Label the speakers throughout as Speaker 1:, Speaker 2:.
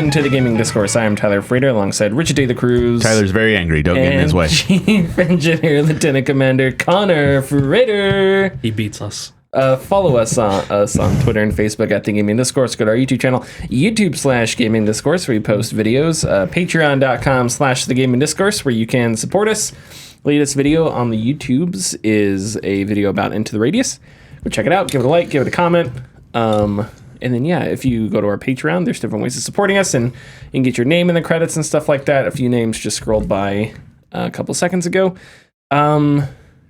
Speaker 1: into the Gaming Discourse. I am Tyler Frater alongside Richard D. the Cruz.
Speaker 2: Tyler's very angry. Don't get in his way.
Speaker 1: Chief Engineer Lieutenant Commander Connor Frater.
Speaker 3: He beats us.
Speaker 1: Follow us on Twitter and Facebook at The Gaming Discourse. Go to our YouTube channel, YouTube/Gaming Discourse, where we post videos. Patreon.com/The Gaming Discourse, where you can support us. Latest video on the YouTubes is a video about Into the Radius. Go check it out. Give it a like. Give it a comment. And then, if you go to our Patreon, there's different ways of supporting us, and you can get your name in the credits and stuff like that. A few names just scrolled by a couple seconds ago.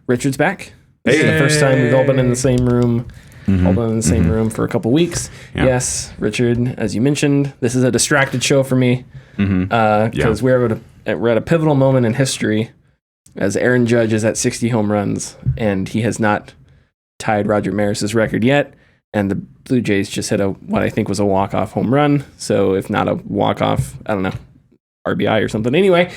Speaker 1: Richard's back. This is the first time we've all been in the same room. All been in the same room for a couple weeks. Yeah. Yes, Richard, as you mentioned, this is a distracted show for me because we're at a pivotal moment in history as Aaron Judge is at 60 home runs, and he has not tied Roger Maris's record yet. And the Blue Jays just hit what I think was a walk-off home run. So if not a walk-off, I don't know, RBI or something. Anyway,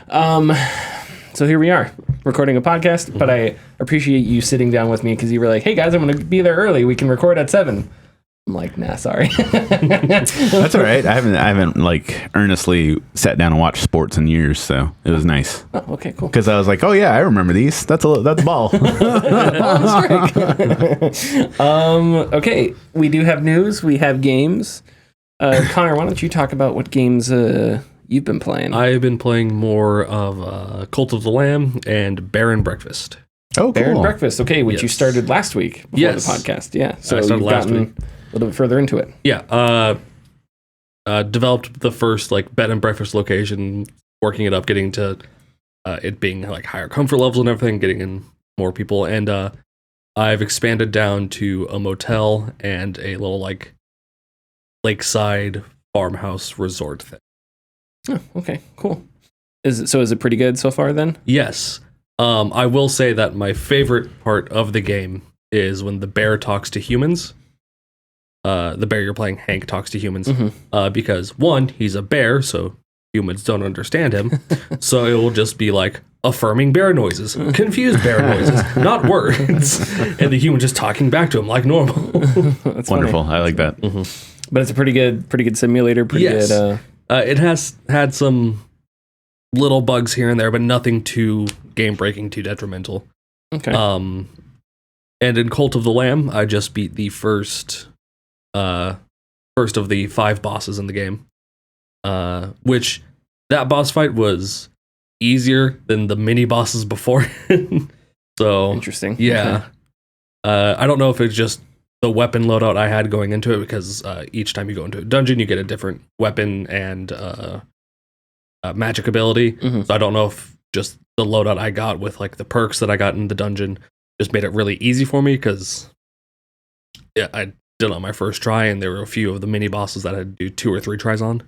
Speaker 1: so here we are recording a podcast. But I appreciate you sitting down with me because you were like, "Hey guys, I'm going to be there early. We can record at 7." I'm like, nah, sorry.
Speaker 2: That's all right. I haven't like earnestly sat down and watched sports in years, so it was nice.
Speaker 1: Oh, okay, cool.
Speaker 2: Because I was like, oh yeah, I remember these. That's ball.
Speaker 1: Okay, we do have news. We have games. Connor, why don't you talk about what games you've been playing?
Speaker 3: I've been playing more of Cult of the Lamb and Bear and Breakfast.
Speaker 2: Oh, cool.
Speaker 1: Bear and Breakfast, okay, which you started last week before the podcast. Yeah, so you've gotten a little bit further into it.
Speaker 3: Yeah, developed the first bed and breakfast location, working it up, getting to it being higher comfort levels and everything, getting in more people, and I've expanded down to a motel and a little lakeside farmhouse resort thing.
Speaker 1: Oh, okay, cool. Is it pretty good so far then?
Speaker 3: Yes. I will say that my favorite part of the game is when the bear talks to humans. The bear you're playing, Hank, talks to humans. Because one, he's a bear, so humans don't understand him. So it will just be affirming bear noises, confused bear noises, not words. And the human just talking back to him like normal.
Speaker 1: That's
Speaker 2: wonderful.
Speaker 1: Funny.
Speaker 2: I like that.
Speaker 1: But it's a pretty good simulator. Good.
Speaker 3: It has had some little bugs here and there, but nothing too game-breaking, too detrimental.
Speaker 1: Okay.
Speaker 3: And in Cult of the Lamb, I just beat the first of the 5 bosses in the game. Which that boss fight was easier than the mini bosses before. So
Speaker 1: interesting.
Speaker 3: Yeah. Okay. I don't know if it's just the weapon loadout I had going into it, because each time you go into a dungeon, you get a different weapon and magic ability. So I don't know if just the loadout I got with the perks that I got in the dungeon just made it really easy for me, because I did it on my first try, and there were a few of the mini bosses that I had to do 2 or 3 tries on.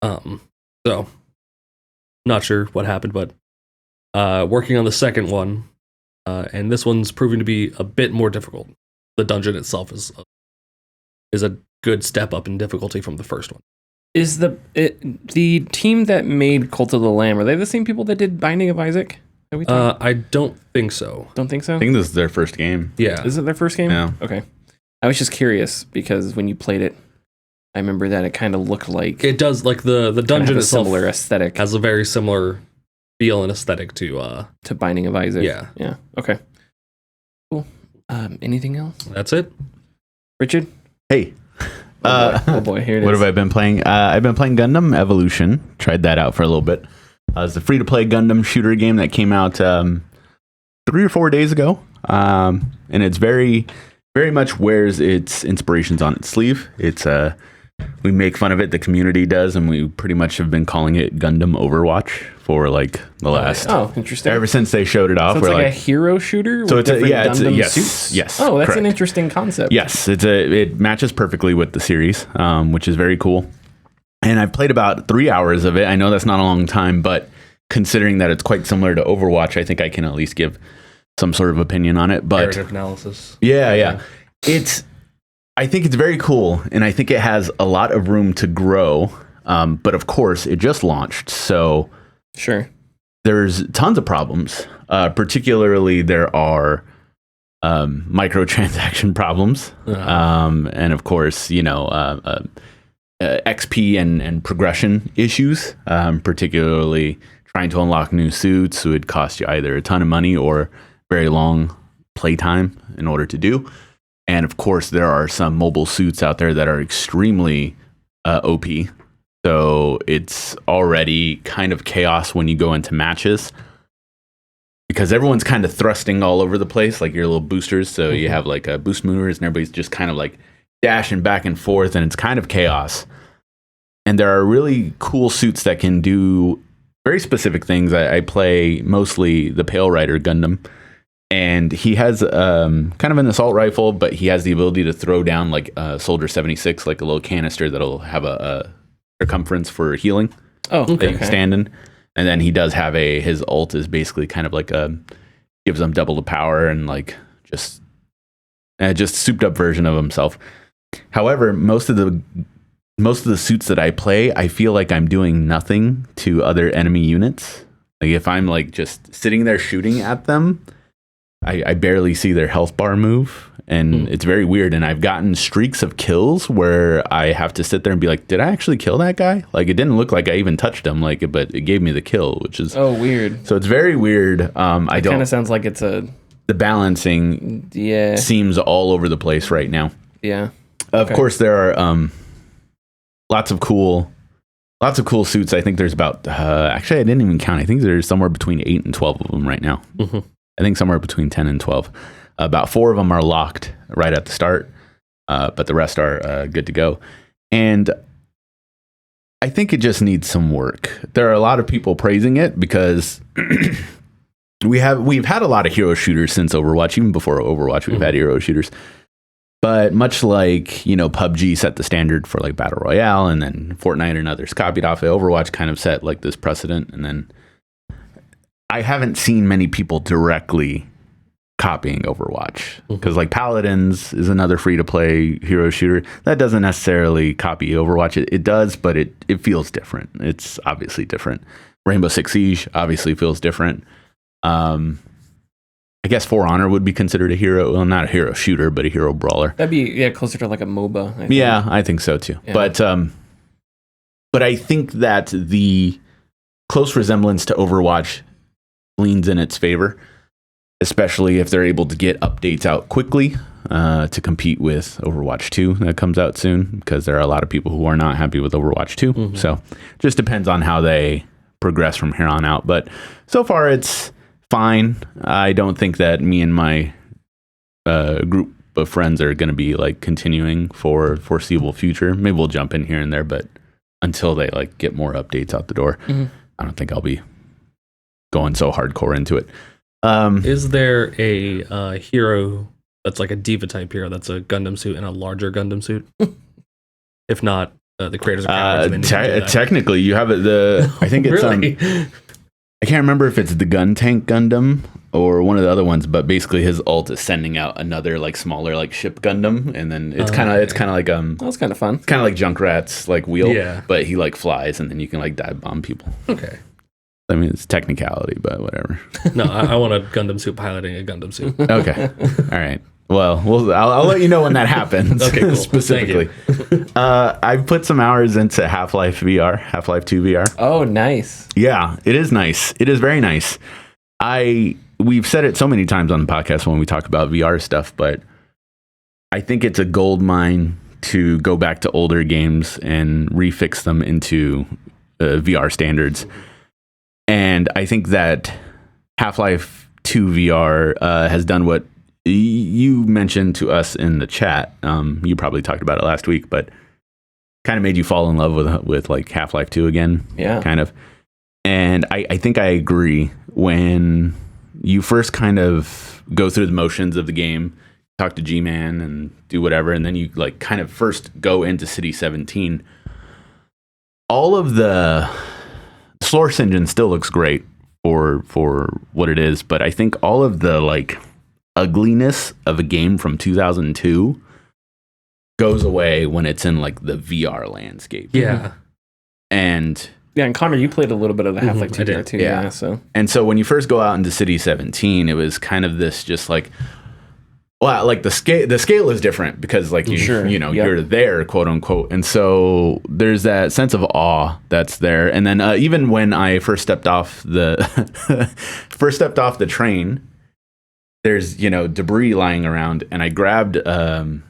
Speaker 3: So not sure what happened, but working on the second one, and this one's proving to be a bit more difficult. The dungeon itself is a good step up in difficulty from the first one.
Speaker 1: Is the team that made Cult of the Lamb, are they the same people that did Binding of Isaac?
Speaker 3: I don't think so.
Speaker 1: Don't think so?
Speaker 2: I think this is their first game.
Speaker 3: Yeah.
Speaker 1: Is it their first game?
Speaker 2: Yeah.
Speaker 1: Okay. I was just curious because when you played it, I remember that it kind of looked like...
Speaker 3: It does, the dungeon itself
Speaker 1: similar aesthetic.
Speaker 3: has a very similar feel and aesthetic to
Speaker 1: Binding of Isaac.
Speaker 3: Yeah.
Speaker 1: Yeah. Okay. Cool. Anything else?
Speaker 3: That's it.
Speaker 1: Richard?
Speaker 2: Hey.
Speaker 1: Oh boy, here it is.
Speaker 2: What have I been playing? I've been playing Gundam Evolution. Tried that out for a little bit. It's a free-to-play Gundam shooter game that came out 3 or 4 days ago. And it's very, very much wears its inspirations on its sleeve. It's we make fun of it, the community does, and we pretty much have been calling it Gundam Overwatch for the last...
Speaker 1: Oh, interesting.
Speaker 2: Ever since they showed it off.
Speaker 1: So it's a hero shooter with different Gundam suits?
Speaker 2: Yes.
Speaker 1: Oh, that's
Speaker 2: correct.
Speaker 1: an interesting concept.
Speaker 2: Yes, it matches perfectly with the series, which is very cool. And I've played about 3 hours of it. I know that's not a long time, but considering that it's quite similar to Overwatch, I think I can at least give some sort of opinion on it. But
Speaker 3: narrative analysis.
Speaker 2: Yeah. I think it's very cool, and I think it has a lot of room to grow. But of course, it just launched, so
Speaker 1: sure,
Speaker 2: there's tons of problems. Particularly, there are microtransaction problems, and of course, XP and progression issues, particularly trying to unlock new suits would cost you either a ton of money or very long playtime in order to do. And of course, there are some mobile suits out there that are extremely OP. So it's already kind of chaos when you go into matches because everyone's kind of thrusting all over the place, like your little boosters. So you have like boost maneuvers and everybody's just kind of like dashing back and forth, and it's kind of chaos. And there are really cool suits that can do very specific things. I play mostly the Pale Rider Gundam, and he has kind of an assault rifle, but he has the ability to throw down like Soldier 76, like a little canister that'll have a circumference for healing.
Speaker 1: Oh, okay.
Speaker 2: That you can stand in. And then he does have his ult is basically kind of like gives him double the power and like just souped up version of himself. However, most of the suits that I play, I feel like I'm doing nothing to other enemy units. Like if I'm like just sitting there shooting at them, I barely see their health bar move, and it's very weird. And I've gotten streaks of kills where I have to sit there and be like, did I actually kill that guy? Like it didn't look like I even touched him, but it gave me the kill, which is
Speaker 1: weird.
Speaker 2: So it's very weird.
Speaker 1: It kind of sounds like it's the
Speaker 2: balancing seems all over the place right now.
Speaker 1: Yeah.
Speaker 2: Of course, there are lots of cool suits. I think there's about actually I didn't even count. I think there's somewhere between 8 and 12 of them right now. I think somewhere between 10 and 12. About 4 of them are locked right at the start, but the rest are good to go. And I think it just needs some work. There are a lot of people praising it because we've had a lot of hero shooters since Overwatch. Even before Overwatch, we've had hero shooters. But much like, PUBG set the standard for like Battle Royale, and then Fortnite and others copied off it, Overwatch kind of set like this precedent. And then I haven't seen many people directly copying Overwatch because like Paladins is another free-to-play hero shooter that doesn't necessarily copy Overwatch. It does, but it feels different. It's obviously different. Rainbow Six Siege obviously feels different. I guess For Honor would be considered a hero. Well, not a hero shooter, but a hero brawler.
Speaker 1: That'd be closer to like a MOBA. I think.
Speaker 2: Yeah, I think so too. Yeah. But I think that the close resemblance to Overwatch leans in its favor, especially if they're able to get updates out quickly to compete with Overwatch 2 that comes out soon, because there are a lot of people who are not happy with Overwatch 2. So just depends on how they progress from here on out. But so far it's fine. I don't think that me and my group of friends are going to be like continuing for foreseeable future. Maybe we'll jump in here and there, but until they like get more updates out the door, I don't think I'll be going so hardcore into it.
Speaker 3: Is there a hero that's like a diva type hero that's a Gundam suit and a larger Gundam suit? If not, the creators are
Speaker 2: technically you have it. I think it's
Speaker 3: really?
Speaker 2: I can't remember if it's the Gun Tank Gundam or one of the other ones, but basically his ult is sending out another like smaller like ship Gundam, and then it's kind of like
Speaker 1: that's kind of fun.
Speaker 2: It's kind of like Junkrat's like wheel, but he like flies, and then you can like dive bomb people.
Speaker 3: Okay.
Speaker 2: I mean, it's technicality, but whatever.
Speaker 3: No, I want a Gundam suit piloting a Gundam suit.
Speaker 2: Okay. All right. Well, I'll let you know when that happens.
Speaker 3: Okay, cool.
Speaker 2: Specifically. I've put some hours into Half-Life VR, Half-Life 2 VR.
Speaker 1: Oh, nice.
Speaker 2: Yeah, it is nice. It is very nice. We've said it so many times on the podcast when we talk about VR stuff, but I think it's a gold mine to go back to older games and refix them into VR standards. And I think that Half-Life 2 VR has done what you mentioned to us in the chat. You probably talked about it last week, but kind of made you fall in love with like Half-Life 2 again.
Speaker 1: Yeah.
Speaker 2: Kind of. And I think I agree. When you first kind of go through the motions of the game, talk to G-Man and do whatever, and then you like kind of first go into City 17, all of the Source engine still looks great for what it is, but I think all of the like ugliness of a game from 2002 goes away when it's in like the VR landscape.
Speaker 3: Yeah.
Speaker 1: And Connor, you played a little bit of the Half-Life 2 VR too. Yeah. So when you first go out into City 17, it was kind of this just like
Speaker 2: Well, like the scale is different because like you're there, quote unquote, and so there's that sense of awe that's there. And then even when I first stepped off the train, there's debris lying around, and I grabbed
Speaker 3: A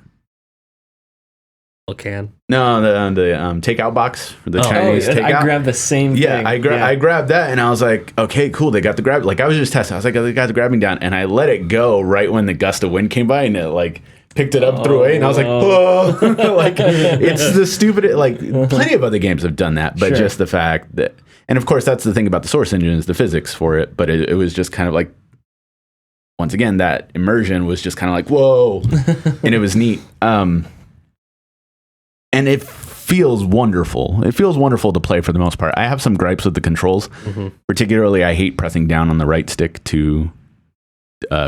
Speaker 3: can.
Speaker 2: No, the takeout box, the Chinese takeout.
Speaker 1: I grabbed the same thing.
Speaker 2: I grabbed that, and I was like, okay, cool. They got the grab. Like I was just testing. I was like, they got the grabbing down, and I let it go right when the gust of wind came by, and it like picked it up, threw away, and I was like, whoa! Like it's the stupid. Like plenty of other games have done that, but just the fact that, and of course that's the thing about the Source engine is the physics for it. But it was just kind of like, once again, that immersion was just kind of like, whoa, and it was neat. And it feels wonderful. It feels wonderful to play for the most part. I have some gripes with the controls. Mm-hmm. Particularly, I hate pressing down on the right stick to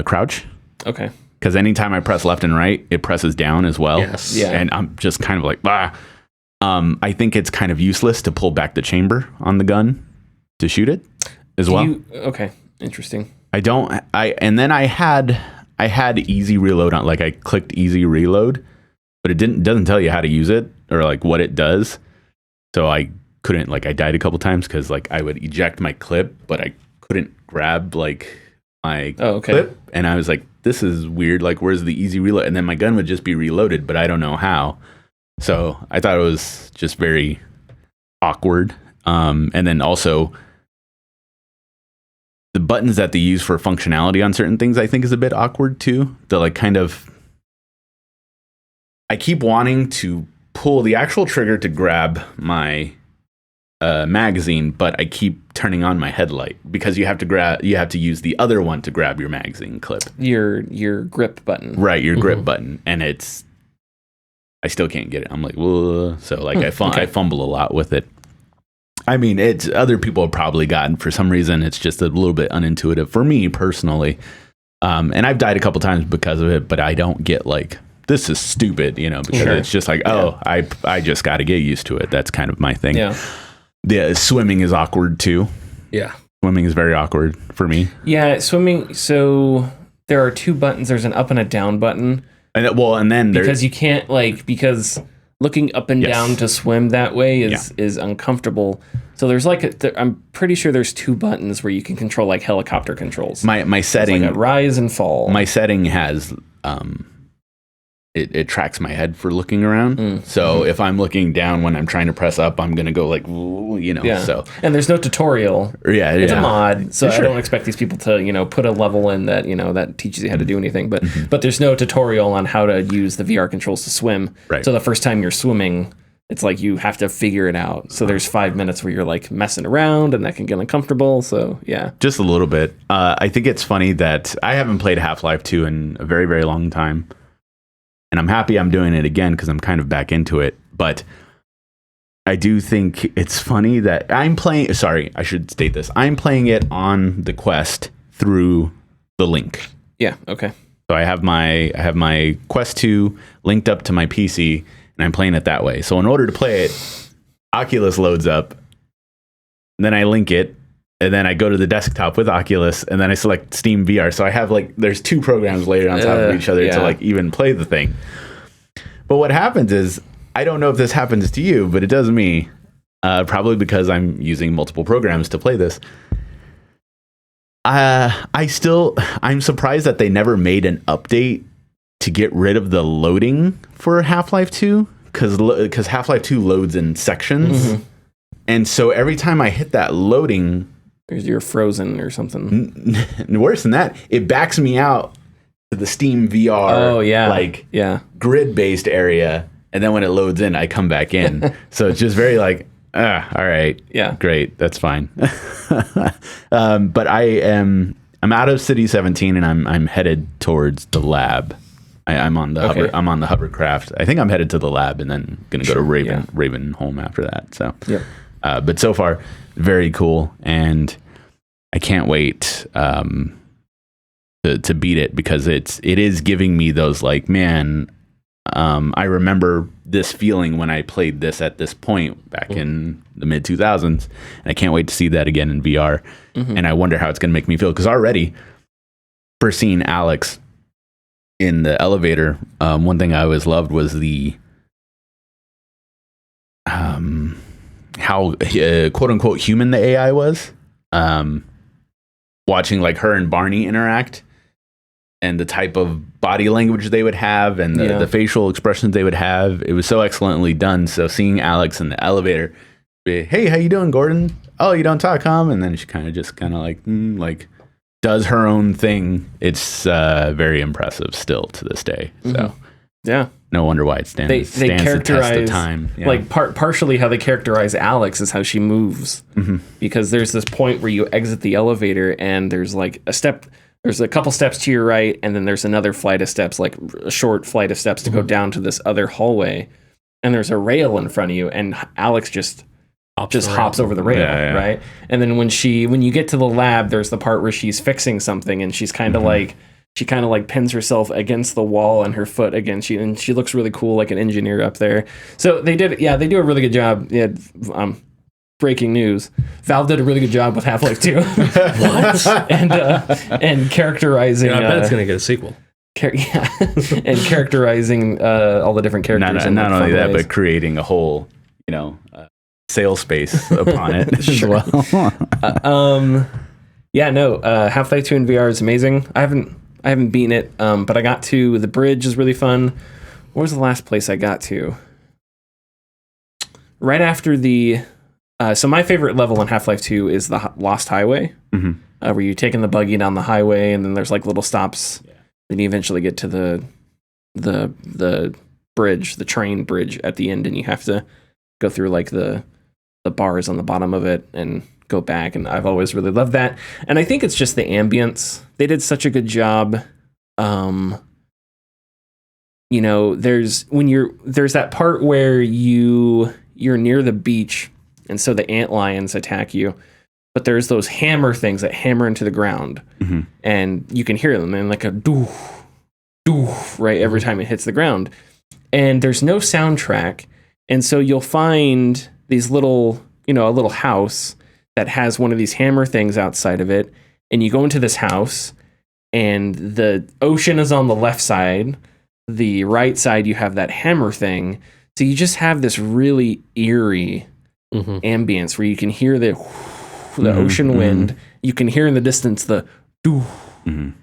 Speaker 2: crouch.
Speaker 1: Okay.
Speaker 2: Because anytime I press left and right, it presses down as well.
Speaker 3: Yes.
Speaker 1: Yeah.
Speaker 2: And I'm just kind of like, I think it's kind of useless to pull back the chamber on the gun to shoot it as well.
Speaker 1: Okay. Interesting.
Speaker 2: And then I had easy reload on, like I clicked easy reload, but it doesn't tell you how to use it or like what it does. So I couldn't, like I died a couple times because like I would eject my clip, but I couldn't grab like my clip. And I was like, this is weird. Like, where's the easy reload? And then my gun would just be reloaded, but I don't know how. So I thought it was just very awkward. And then also the buttons that they use for functionality on certain things, I think is a bit awkward too. The like kind of, I keep wanting to pull the actual trigger to grab my magazine, but I keep turning on my headlight because you have to use the other one to grab your magazine clip.
Speaker 1: Your grip button.
Speaker 2: Right, your grip button, and I still can't get it. I'm like, whoa. So like I fumble a lot with it. I mean, it's other people have probably gotten, for some reason it's just a little bit unintuitive for me personally. And I've died a couple times because of it, but I don't get like, this is stupid, because it's just like, I just got to get used to it. That's kind of my thing.
Speaker 1: Yeah.
Speaker 2: The swimming is awkward too. Yeah. Swimming is very awkward for me.
Speaker 1: Yeah, swimming. So there are two buttons. There's an up and a down button.
Speaker 2: And then
Speaker 1: because you can't because looking up and down to swim that way is uncomfortable. So there's I'm pretty sure there's two buttons where you can control like helicopter controls.
Speaker 2: My setting,
Speaker 1: like a rise and fall.
Speaker 2: My setting has it tracks my head for looking around. So if I'm looking down when I'm trying to press up, I'm gonna go like, so.
Speaker 1: And there's no tutorial.
Speaker 2: Yeah,
Speaker 1: it's a mod, so I don't expect these people to put a level in that that teaches you how to do anything. But but there's no tutorial on how to use the VR controls to swim.
Speaker 2: Right.
Speaker 1: So the first time you're swimming, it's like you have to figure it out. So there's 5 minutes where you're like messing around, and that can get uncomfortable. So yeah,
Speaker 2: just a little bit. I think it's funny that I haven't played Half-Life 2 in a very, very long time. And I'm happy I'm doing it again because I'm kind of back into it. But I do think it's funny that I'm playing... Sorry, I should state this. I'm playing it on the Quest through the Link.
Speaker 1: Yeah, okay.
Speaker 2: So I have my Quest 2 linked up to my PC, and I'm playing it that way. So in order to play it, Oculus loads up, and then I link it, and then I go to the desktop with Oculus, and then I select Steam VR. So I have there's two programs layered on top of each other to even play the thing. But what happens is, I don't know if this happens to you, but it does me. Probably because I'm using multiple programs to play this. I'm surprised that they never made an update to get rid of the loading for Half-Life 2, because Half-Life 2 loads in sections. And so every time I hit that loading,
Speaker 1: you're frozen or something.
Speaker 2: Worse than that, it backs me out to the Steam VR grid-based area, and then when it loads in, I come back in. So it's just very all right, great, that's fine. But I'm out of City 17, and I'm headed towards the lab. I'm on the I'm on the hovercraft. I think I'm headed to the lab, and then gonna go to Ravenholm after that. So but so far, very cool, and I can't wait to beat it, because it is giving me those I remember this feeling when I played this at this point back in the mid 2000s, and I can't wait to see that again in VR. And I wonder how it's going to make me feel, because already, for seeing Alex in the elevator, one thing I always loved was the how quote unquote human the AI was. Watching like her and Barney interact, and the type of body language they would have, and the facial expressions they would have, it was so excellently done. So seeing Alex in the elevator, be, hey, how you doing, Gordon? Oh, you don't talk, huh? And then she kind of like does her own thing. It's very impressive still to this day. So
Speaker 1: yeah,
Speaker 2: no wonder why it stands the test of time. Yeah.
Speaker 1: Like partially how they characterize Alex is how she moves, because there's this point where you exit the elevator and there's like there's a couple steps to your right, and then there's another flight of steps, like a short flight of steps to go down to this other hallway, and there's a rail in front of you, and Alex just hops over the rail, right? And then when you get to the lab, there's the part where she's fixing something, and she's kind of like pins herself against the wall and her foot against you, and she looks really cool, like an engineer up there. So they do a really good job. Yeah, breaking news: Valve did a really good job with Half-Life 2. What? and characterizing.
Speaker 3: I bet it's gonna get a sequel.
Speaker 1: And characterizing all the different characters.
Speaker 2: Not only that, but creating a whole, sail space upon it as well.
Speaker 1: Half-Life 2 in VR is amazing. I haven't beaten it, but I got to the bridge is really fun. What was the last place I got to? Right after so my favorite level in Half-Life 2 is the Lost Highway, where you're taking the buggy down the highway, and then there's like little stops. Then you eventually get to the bridge, the train bridge at the end, and you have to go through like the bars on the bottom of it and go back. And I've always really loved that. And I think it's just the ambience. They did such a good job. There's that part where you're near the beach, and so the antlions attack you, but there's those hammer things that hammer into the ground, and you can hear them, and like a doof, doof, right, every time it hits the ground. And there's no soundtrack, and so you'll find these a little house that has one of these hammer things outside of it, and you go into this house, and the ocean is on the left side. The right side, you have that hammer thing. So you just have this really eerie ambience where you can hear the ocean wind. You can hear in the distance the doo,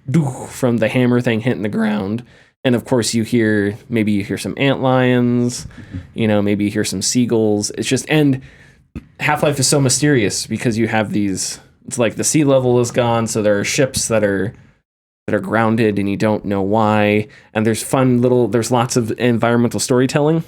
Speaker 1: doo from the hammer thing hitting the ground. And of course you hear some antlions, maybe you hear some seagulls. It's just, and Half-Life is so mysterious because you have it's like the sea level is gone. So there are ships that are grounded and you don't know why. And there's there's lots of environmental storytelling.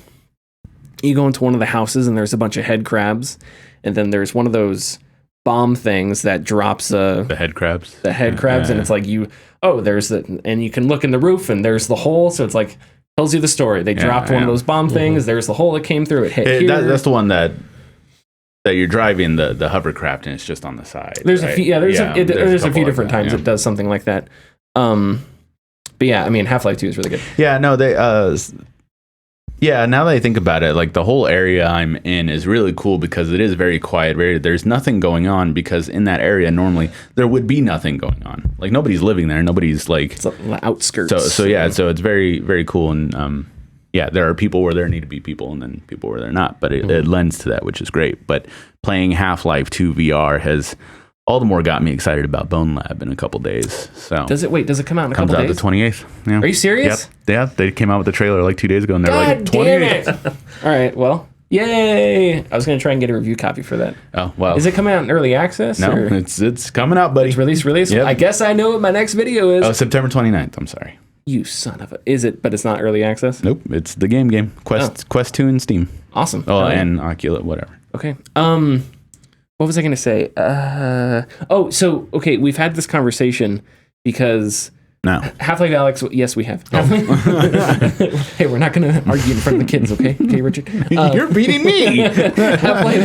Speaker 1: You go into one of the houses and there's a bunch of head crabs. And then there's one of those bomb things that drops the
Speaker 2: head crabs.
Speaker 1: And it's like and you can look in the roof and there's the hole. So it's like, tells you the story. They dropped one of those bomb things. There's the hole that came through. It hit here.
Speaker 2: That's the one that you're driving the hovercraft and it's just on the side.
Speaker 1: There's
Speaker 2: right?
Speaker 1: there's a few different times it does something like that. But yeah, I mean, Half-Life 2 is really good.
Speaker 2: Yeah, no, now that I think about it, like the whole area I'm in is really cool because it is very quiet. There's nothing going on, because in that area normally there would be nothing going on. Like nobody's living there. Nobody's like
Speaker 1: it's the outskirts.
Speaker 2: So it's very, very cool. And there are people where there need to be people, and then people where they're not. But it lends to that, which is great. But playing Half-Life 2 VR has all the more got me excited about Bone Lab in a couple days. So
Speaker 1: does it come out in a couple days?
Speaker 2: Comes out the 28th. Yeah.
Speaker 1: Are you serious?
Speaker 2: Yep. Yeah, they came out with the trailer like 2 days ago, and they're like 28th.
Speaker 1: All right, well, yay! I was going to try and get a review copy for that.
Speaker 2: Oh, well.
Speaker 1: Is it coming out in early access?
Speaker 2: No, it's coming out, buddy.
Speaker 1: It's release? Yep. I guess I know what my next video is.
Speaker 2: Oh, September 29th. I'm sorry.
Speaker 1: You son of a... Is it, but it's not early access?
Speaker 2: Nope, it's the game. Quest 2 and Steam.
Speaker 1: Awesome.
Speaker 2: Oh, and Oculus, whatever.
Speaker 1: Okay. What was I going to say? We've had this conversation because...
Speaker 2: No.
Speaker 1: Half-Life Alyx, yes, we have. Hey, we're not going to argue in front of the kids, okay? Okay, Richard?
Speaker 2: You're beating me!
Speaker 1: Half-Life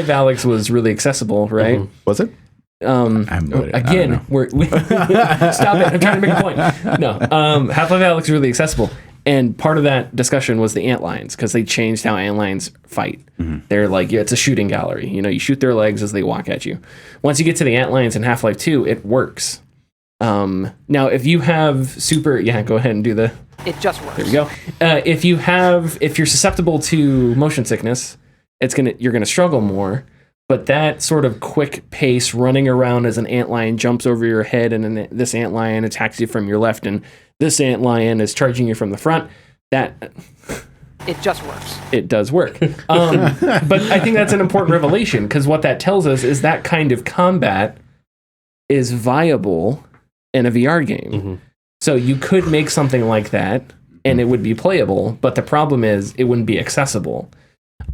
Speaker 1: Alyx was really accessible, right?
Speaker 2: Was it?
Speaker 1: Again, stop it. I'm trying to make a point. No. Half-Life Alyx is really accessible. And part of that discussion was the antlions, because they changed how antlions fight. They're like, it's a shooting gallery. You shoot their legs as they walk at you. Once you get to the antlions in Half-Life 2, it works. Now, if you have go ahead and do the.
Speaker 4: It just works.
Speaker 1: There we go. If you're susceptible to motion sickness, you're gonna struggle more. But that sort of quick pace, running around as an antlion jumps over your head, and then this antlion attacks you from your left, and this antlion is charging you from the front. That
Speaker 4: it just works.
Speaker 1: It does work. But I think that's an important revelation, because what that tells us is that kind of combat is viable in a VR game.
Speaker 3: Mm-hmm.
Speaker 1: So you could make something like that, and it would be playable. But the problem is, it wouldn't be accessible.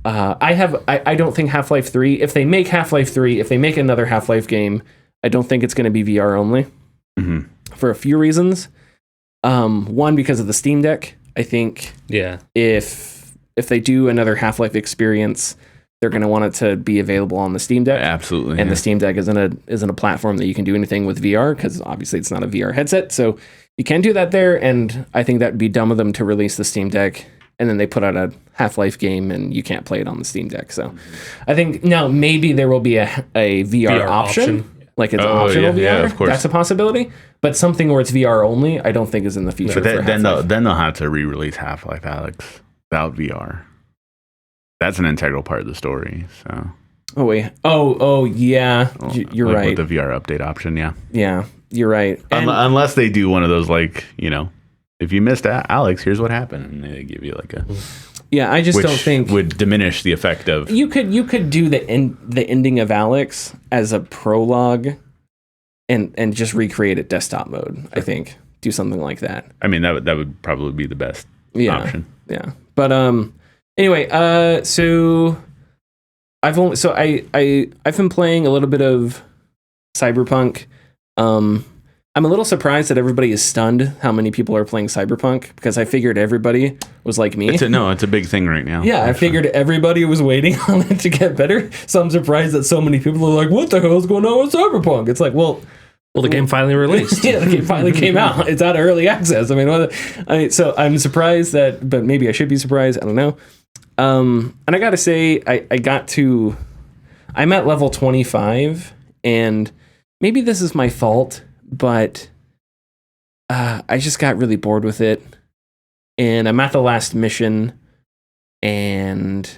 Speaker 1: I don't think Half-Life 3, if they make Half-Life 3, if they make another Half-Life game, I don't think it's going to be VR only, for a few reasons. One, because of the Steam Deck. I think if they do another Half-Life experience, they're going to want it to be available on the Steam Deck.
Speaker 2: Absolutely.
Speaker 1: And the Steam Deck isn't a platform that you can do anything with VR, because obviously it's not a VR headset. So you can do that there, and I think that would be dumb of them to release the Steam Deck and then they put out a Half-Life game and you can't play it on the Steam Deck. So I think now maybe there will be a VR option. Like it's optional VR.
Speaker 2: Yeah, of course.
Speaker 1: That's a possibility. But something where it's VR only, I don't think is in the future.
Speaker 2: But then they'll have to re-release Half-Life Alyx without VR. That's an integral part of the story. So.
Speaker 1: Oh wait. Oh yeah. You're
Speaker 2: like
Speaker 1: right.
Speaker 2: With the VR update option, yeah.
Speaker 1: Yeah, you're right.
Speaker 2: Unless they do one of those, like, you know, if you missed Alyx, here's what happened, and they give you like a.
Speaker 1: Yeah, I just don't think
Speaker 2: would diminish the effect of.
Speaker 1: You could do the ending of Alyx as a prologue, and just recreate it desktop mode. I think do something like that.
Speaker 2: I mean that would probably be the best option.
Speaker 1: Yeah, but anyway, so I've been playing a little bit of Cyberpunk. I'm a little surprised that everybody is stunned how many people are playing Cyberpunk, because I figured everybody was like me.
Speaker 2: It's a big thing right now.
Speaker 1: Yeah, I figured everybody was waiting on it to get better. So I'm surprised that so many people are like, what the hell is going on with Cyberpunk? It's like, well,
Speaker 3: the game finally released.
Speaker 1: Yeah, the game finally came out. It's out of early access. I mean, so I'm surprised but maybe I should be surprised. I don't know. And I got to say, I'm at level 25, and maybe this is my fault, but I just got really bored with it, and I'm at the last mission, and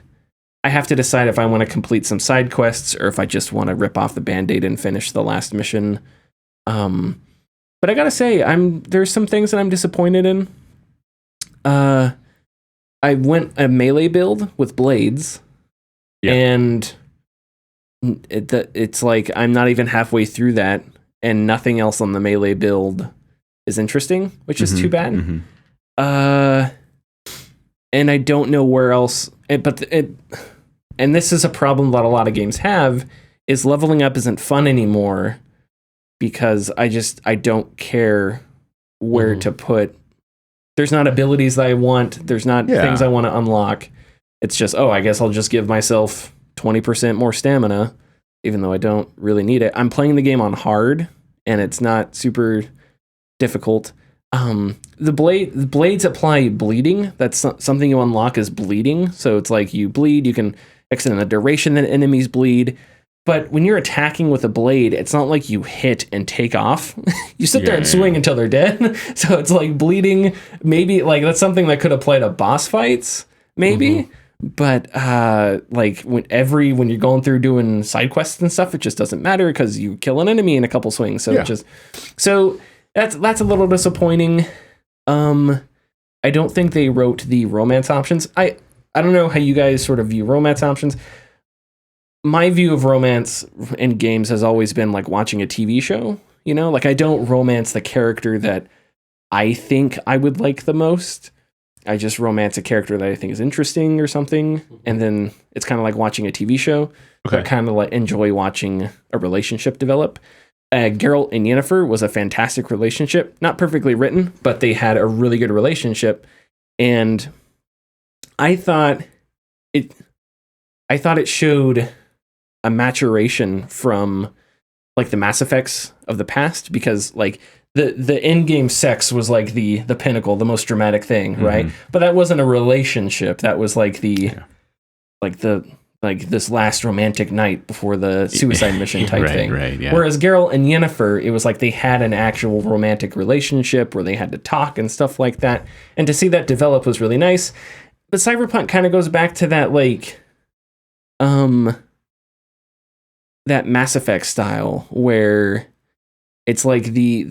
Speaker 1: I have to decide if I want to complete some side quests or if I just want to rip off the Band-Aid and finish the last mission. But I gotta say, there's some things that I'm disappointed in. I went a melee build with blades, and it's like I'm not even halfway through that, and nothing else on the melee build is interesting, which is too bad.
Speaker 2: Mm-hmm.
Speaker 1: And I don't know where else. And this is a problem that a lot of games have, is leveling up isn't fun anymore, because I don't care where to put. There's not abilities that I want. There's not things I want to unlock. It's just, I guess I'll just give myself 20% more stamina, even though I don't really need it. I'm playing the game on hard, and it's not super difficult. The blades apply bleeding. That's something you unlock is bleeding. So it's like you bleed, you can extend the duration that enemies bleed. But when you're attacking with a blade, it's not like you hit and take off. You sit there and swing until they're dead. So it's like bleeding. Maybe like that's something that could apply to boss fights, maybe. But like when you're going through doing side quests and stuff, it just doesn't matter because you kill an enemy in a couple swings. So that's a little disappointing. I don't think they wrote the romance options. I don't know how you guys sort of view romance options. My view of romance in games has always been like watching a TV show, you know? Like I don't romance the character that I think I would like the most. I just romance a character that I think is interesting or something. And then it's kind of like watching a TV show. Okay. I kind of like enjoy watching a relationship develop. Geralt and Yennefer was a fantastic relationship. Not perfectly written, but they had a really good relationship. And I thought it showed a maturation from like the Mass Effects of the past, because like the in-game sex was like the pinnacle, the most dramatic thing, right? But that wasn't a relationship. That was like the like this last romantic night before the suicide mission type thing.
Speaker 2: Right, yeah.
Speaker 1: Whereas Geralt and Yennefer, it was like they had an actual romantic relationship where they had to talk and stuff like that. And to see that develop was really nice. But Cyberpunk kind of goes back to that like that Mass Effect style where it's like the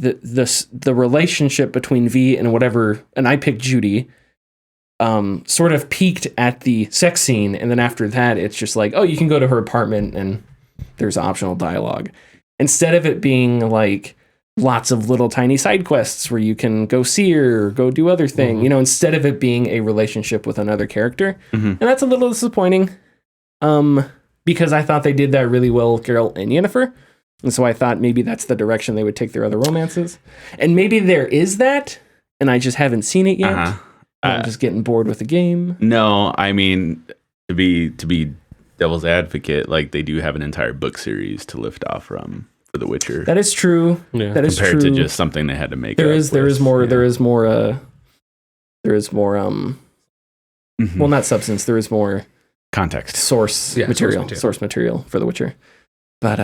Speaker 1: relationship between V and whatever, and I picked Judy, sort of peaked at the sex scene, and then after that, it's just like, oh, you can go to her apartment and there's optional dialogue. Instead of it being like lots of little tiny side quests where you can go see her or go do other thing, instead of it being a relationship with another character. And that's a little disappointing, because I thought they did that really well with Geralt and Yennefer. And so I thought maybe that's the direction they would take their other romances. And maybe there is that, and I just haven't seen it yet. I'm just getting bored with the game.
Speaker 2: No, I mean, to be devil's advocate, like they do have an entire book series to lift off from for The Witcher.
Speaker 1: That is true.
Speaker 3: Yeah.
Speaker 1: That is true.
Speaker 2: Compared to just something they had to make.
Speaker 1: There is more. Well, not substance. There is more
Speaker 2: context,
Speaker 1: source material for The Witcher. But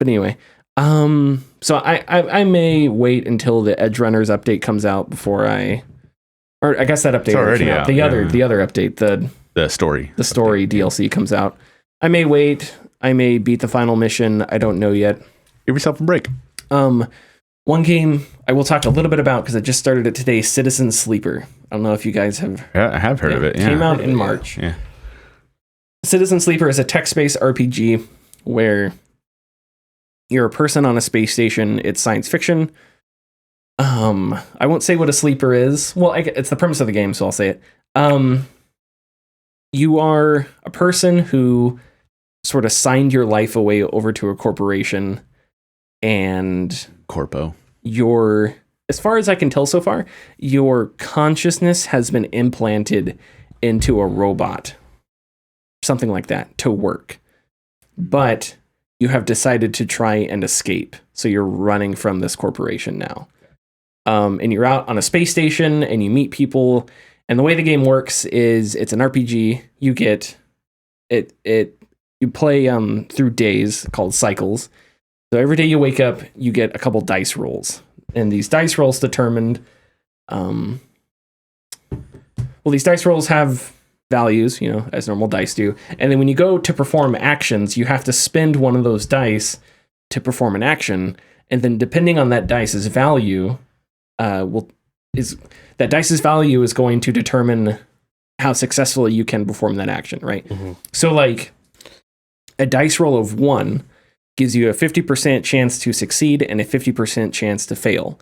Speaker 1: anyway, so I may wait until the Edge Runners update comes out before or I guess that update
Speaker 2: already
Speaker 1: came out.
Speaker 2: out.
Speaker 1: The other update,
Speaker 2: the story
Speaker 1: update, DLC comes out. I may wait. I may beat the final mission. I don't know yet.
Speaker 2: Give yourself a break.
Speaker 1: One game I will talk a little bit about because I just started it today. Citizen Sleeper. I don't know if you guys have.
Speaker 2: Yeah, I have heard of it. Yeah.
Speaker 1: Came out in March.
Speaker 2: Yeah.
Speaker 1: Citizen Sleeper is a text-based RPG where you're a person on a space station. It's science fiction. I won't say what a sleeper is. Well, it's the premise of the game, so I'll say it. You are a person who sort of signed your life away over to a corporation, and
Speaker 2: Corpo.
Speaker 1: As far as I can tell so far, your consciousness has been implanted into a robot, something like that, to work. But you have decided to try and escape, so you're running from this corporation now. And you're out on a space station and you meet people. And the way the game works is it's an RPG. You get you play through days called cycles. So every day you wake up, you get a couple dice rolls. And these dice rolls determined these dice rolls have values, as normal dice do. And then when you go to perform actions, you have to spend one of those dice to perform an action. And then depending on that dice's value, that dice's value is going to determine how successfully you can perform that action, right? Mm-hmm. So like a dice roll of 1 gives you a 50% chance to succeed and a 50% chance to fail.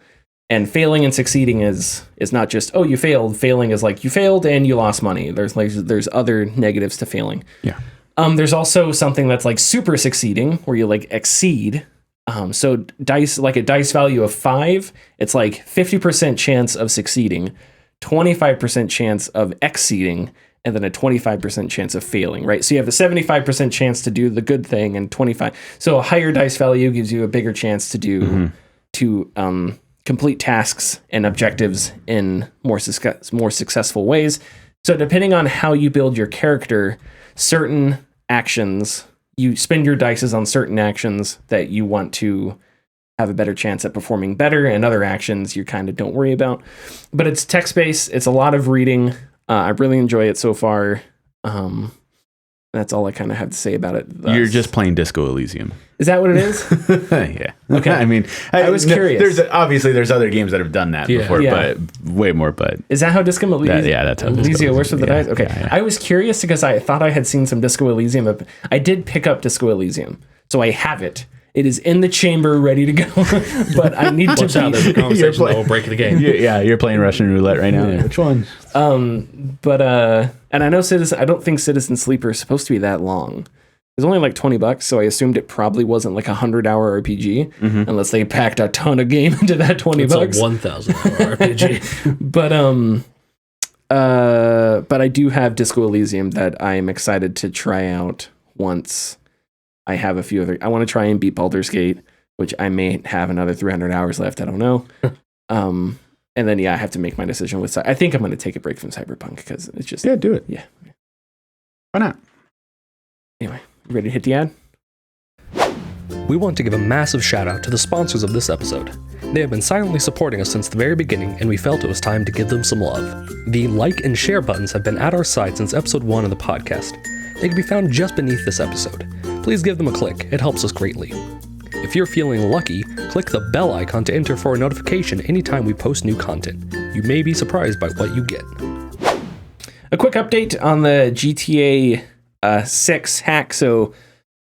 Speaker 1: And failing and succeeding is not just, oh, you failed. Failing is like you failed and you lost money. There's other negatives to failing.
Speaker 2: Yeah.
Speaker 1: There's also something that's like super succeeding where you like exceed. So dice, like a dice value of 5, it's like 50% chance of succeeding, 25% chance of exceeding, and then a 25% chance of failing, right? So you have a 75% chance to do the good thing and 25. So a higher dice value gives you a bigger chance to do, complete tasks and objectives in more successful ways. So depending on how you build your character, certain actions, you spend your dices on certain actions that you want to have a better chance at performing better, and other actions you kind of don't worry about. But it's text-based. It's a lot of reading. I really enjoy it so far. That's all I kind of have to say about it.
Speaker 2: You're just playing Disco Elysium.
Speaker 1: Is that what it is?
Speaker 2: Yeah.
Speaker 1: Okay.
Speaker 2: I mean,
Speaker 1: I was curious.
Speaker 2: There's other games that have done that before, but way more. But
Speaker 1: is that how Disco Elysium?
Speaker 2: Yeah, that's how
Speaker 1: Elysium works with the dice. Okay,
Speaker 2: yeah.
Speaker 1: I was curious because I thought I had seen some Disco Elysium. I did pick up Disco Elysium, so I have it. It is in the chamber, ready to go. But I need to
Speaker 3: Watch out, there's a conversation that will break the game.
Speaker 2: Yeah, you're playing Russian roulette right now.
Speaker 1: Yeah.
Speaker 2: Which one?
Speaker 1: And I know I don't think Citizen Sleeper is supposed to be that long. It's only like $20, so I assumed it probably wasn't like a 100-hour RPG, unless they packed a ton of game into that $20.
Speaker 3: It's a 1,000-hour RPG.
Speaker 1: But I do have Disco Elysium that I am excited to try out once I have a few other. I want to try and beat Baldur's Gate, which I may have another 300 hours left. I don't know. And then I have to make my decision with. I think I'm going to take a break from Cyberpunk because it's just
Speaker 2: do it.
Speaker 1: Yeah.
Speaker 2: Why not?
Speaker 1: Ready to hit the ad?
Speaker 3: We want to give a massive shout out to the sponsors of this episode. They have been silently supporting us since the very beginning, and we felt it was time to give them some love. The like and share buttons have been at our side since episode 1 of the podcast. They can be found just beneath this episode. Please give them a click, it helps us greatly. If you're feeling lucky, click the bell icon to enter for a notification anytime we post new content. You may be surprised by what you get.
Speaker 1: A quick update on the GTA 6 hack. So,